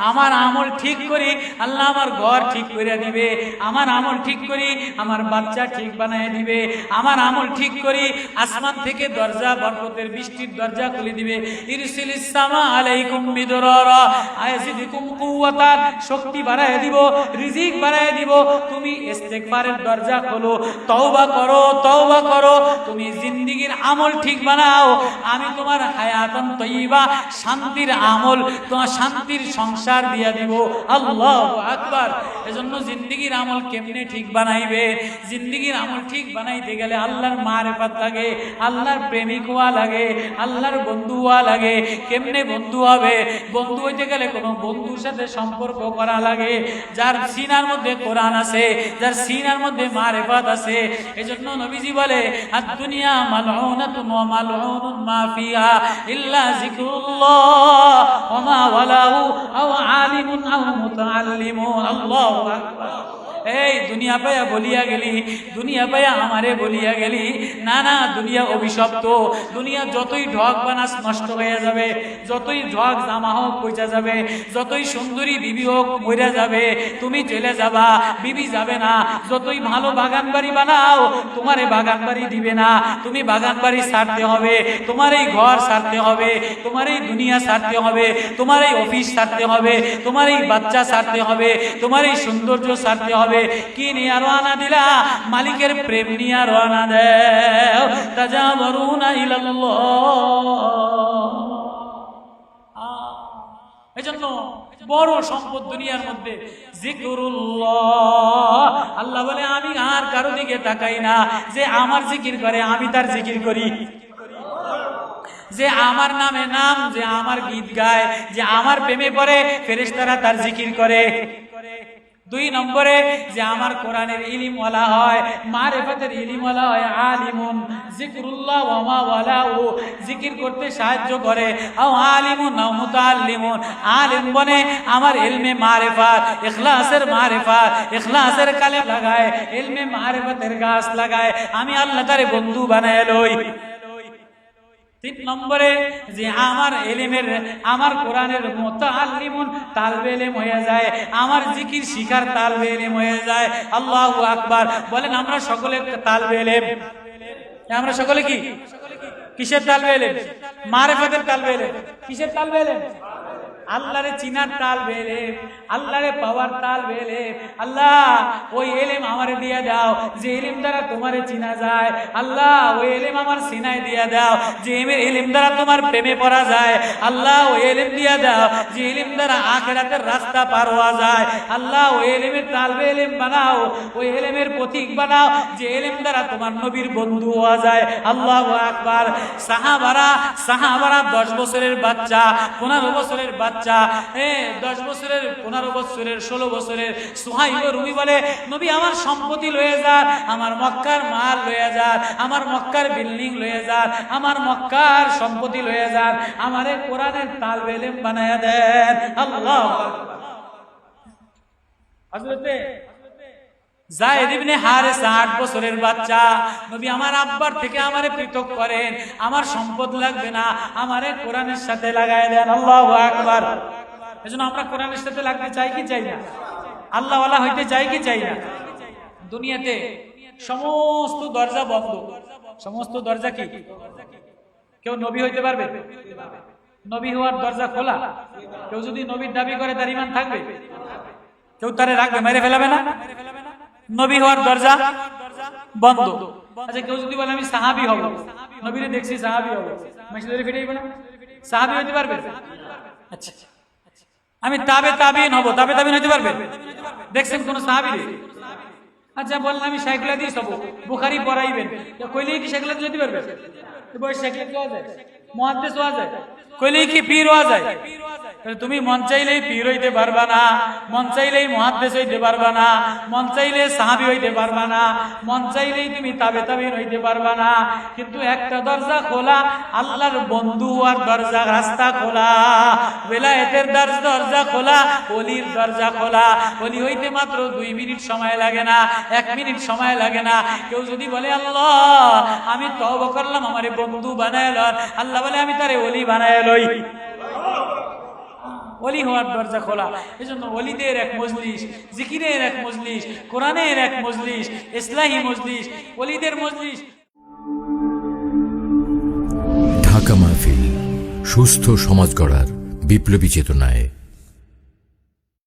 আমার আমল ঠিক করি আল্লাহ আমার ঘর ঠিক করে দিবে, আমার আমল ঠিক করি আমার বাচ্চা ঠিক বানায় দিবে, আমার আমল ঠিক করি আসমান থেকে দরজা বরকতের বৃষ্টির দরজা খুলে দিবে। ইরসিলিস সামা আলাইকুম বিদরারা আয়াজিদুকুম কুওয়াতান, শক্তি বাড়ায় দিব, রিজিক বাড়ায় দিব। তুমি ইস্তেগফারের দরজা খোলো, তওবা করো, তওবা করো। তুমি জিন্দেগির আমল ঠিক বানাও, আমি তোমার হায়াতান তয়্যিবা, শান্তির আমল, তোমার শান্তির সংসার দিয়া দিব। আল্লাহু আকবার। এজন্য জিন্দেগির আমল কেমনে ঠিক বানাইবে? জিন্দেগির আমল ঠিক বানাইতে গেলে আল্লাহর মারিফাত লাগে, আল্লাহর প্রেমিক হওয়া লাগে, আল্লাহর বন্ধু হওয়া লাগে। কেমনে বন্ধু হবে? বন্ধু হইতে গেলে কোনো বন্ধুর সাথে সম্পর্ক করা লাগে, যার সিনার মধ্যে কোরআন আছে, যার সিনার মধ্যে মারিফাত আছে। এজন্য নবীজি বলে আদ-দুনিয়া মালউনাতুন ওয়া মালউনুন মা ফিহা ইল্লা যিকরুল্লাহ ওয়া মা ওয়ালাহু আও আলিমুন আও মুতাআল্লিমুন। আল্লাহু আকবার। এই দুনিয়া পায়া বলিয়া গেলি, দুনিয়া পায়া আমারে বলিয়া গেলি, না না, দুনিয়া অভিশপ্ত। দুনিয়া যতই ঢক বানাস নষ্ট হয়ে যাবে, যতই ঢক জামা হোক পয়সা যাবে, যতই সুন্দরী বিবি হোক মরে যাবে, তুমি চলে যাবা, বিবি যাবে না। যতই ভালো বাগান বাড়ি বানাও, তোমার এই বাগান বাড়ি দিবে না। তুমি বাগান বাড়ি ছাড়তে হবে, তোমার এই ঘর ছাড়তে হবে, তোমার এই দুনিয়া ছাড়তে হবে, তোমার এই অফিস ছাড়তে হবে, তোমার এই বাচ্চা ছাড়তে হবে, তোমার এই সৌন্দর্য ছাড়তে হবে। কি নিয়ে রওনা দিলা? মালিকের প্রেম নিয়ে রওনা দেও। তাজাবরুনা ইলাল্লাহ। এজন্য বড় সম্পদ দুনিয়ার মধ্যে জিকরুল্লাহ। আল্লাহ বলে আমি আর কারো দিকে তাকাই না, যে আমার জিকির করে আমি তার জিকির করি, যে আমার নামে নাম, যে আমার গীত গায়, যে আমার প্রেমে পড়ে ফেরেশতারা তার জিকির করে। 2 নম্বরে যে আমার কোরআনের ইলম ওয়ালা হয়, মারিফাতের ইলম ওয়ালা হয়, আলিমুন যিকরুল্লাহ ওয়া মা ওয়ালাহু, জিকির করতে সাহায্য করে। আও আলিমুন আও মুতাআল্লিমুন, আলিম বনে আমার ইলমে মারিফাত, ইখলাসের মারিফাত, ইখলাসের কালেম লাগায়, ইলমে মারিফাতের গাছ লাগায়, আমি আল্লাহ তারে বন্ধু বানায় লই। 3 নম্বরে যে আমার ইলমের, আমার কোরআনের মুতাআল্লিমুন তালবে ইলম হয়ে যায়, আমার জিকির শিখার তালবে ইলম হয়ে যায়। আল্লাহু আকবার। বলেন আমরা সকলে তালবে ইলম। আমরা সকলে কি কিসের তালবে ইলম? মারিফাতের তালবে ইলম। কিসের তালবে ইলম? আল্লাহরে চিনার তাল বেলে, আল্লাহরে পাওয়ার তাল বেলে। আল্লাহ ওই এলেম আমারে দিয়ে দাও যে এলিম দ্বারা তোমারে চিনা যায়। আল্লাহ ওই এলিম আমার সিনায় দিয়ে দাও যে এলিম দ্বারা তোমার প্রেমে পড়া যায়। আল্লাহ ওই এলিম দিয়ে দাও যে এলিম দ্বারা আখিরাতের রাস্তা পার হওয়া যায়। আল্লাহ ওই এলিমের তালবে এলিম বানাও, ওই এলিমের প্রতীক বানাও যে এলিম দ্বারা তোমার নবীর বন্ধু হওয়া যায়। আল্লাহু আকবার। সাহাবারা 10 বছরের বাচ্চা, 15 বছরের বাচ্চা, 10 বছরের, 15 বছরের, 16 বছরের সুহাইব রুমি বলে, নবী আমার সম্পত্তি লয়ে যান, আমার মক্কার মাল লয়ে যান, আমার মক্কার বিল্ডিং লয়ে যান, আমার মক্কার সম্পত্তি লয়ে যান, আমারে কোরআনের তালবে ইলম বানায়া দেন। আল্লাহু আকবার। হযরতে যায়েদ ইবনে হারেসা 8 বছরের বাচ্চা, নবী আমার আব্বার থেকে আমারে পৃথক করেন, আমার সম্পদ লাগবে না, আমারে কোরআনের সাথে লাগায় দেন। আল্লাহু আকবার। এজন্য আমরা কোরআনের সাথে লাগতে চাই কি চাই না? আল্লাহ ওয়ালা হইতে চাই কি চাই না? দুনিয়াতে সমস্ত দরজা বন্ধ, সমস্ত দরজা কি? কেউ নবী হইতে পারবে? নবী হওয়ার দরজা খোলা। কেউ যদি নবীর দাবি করে তার ঈমান থাকবে? কেউ তারে রাখবে, মেরে ফেলাবে না? নবী হওয়ার দরজা বন্ধ। আচ্ছা কেউ যদি বলে আমি সাহাবী হব, নবীরে দেখছি সাহাবী হব, মেশিনারি ফিরেইবে না? সাহাবী হইতে পারবে? আচ্ছা আমি তাবেঈন হব, তাবেঈন হইতে পারবে? দেখছেন কোন সাহাবী? আচ্ছা বললাম আমি শাইখুল হাদিস হব, বুখারী পড়াইবেন, কইলেই কি শাইখুল হাদিস হইতে পারবে? বয়স শাইখুল হওয়া যায়, মুহাদ্দিস হওয়া যায়, কইলেই কি পীর হওয়া যায়? তুমি মন চাইলেই পীর হইতে পারবা না, মন চাইলেই মুহাদ্দিস হইতে পারবা না, মন চাইলে সাহাবী হইতে পারবা না, মন চাইলেই তুমি তাবেঈন হইতে পারবা না। কিন্তু একটা দরজা খোলা, আল্লাহর বন্ধু আর দরজা, রাস্তা খোলা, বেলায়েতের দরজা খোলা, ওলির দরজা খোলা। ওলি হইতে মাত্র 2 মিনিট সময় লাগে না, 1 মিনিট সময় লাগে না। কেউ যদি বলে আল্লাহ আমি তওবা করলাম, আমারে বন্ধু বানায় লন, আল্লাহ বলে আমি তারে ওলি বানায় লই। ওলি হওয়ার দরজা খোলা। এজন্য ওলিদের এক মজলিস, জিকিরের এক মজলিস, কোরআনের এক মজলিস, ইসলাহি মজলিস, ওলিদের মজলিস। ঢাকা মাহফিল, সুস্থ সমাজ গড়ার বিপ্লবী চেতনায়।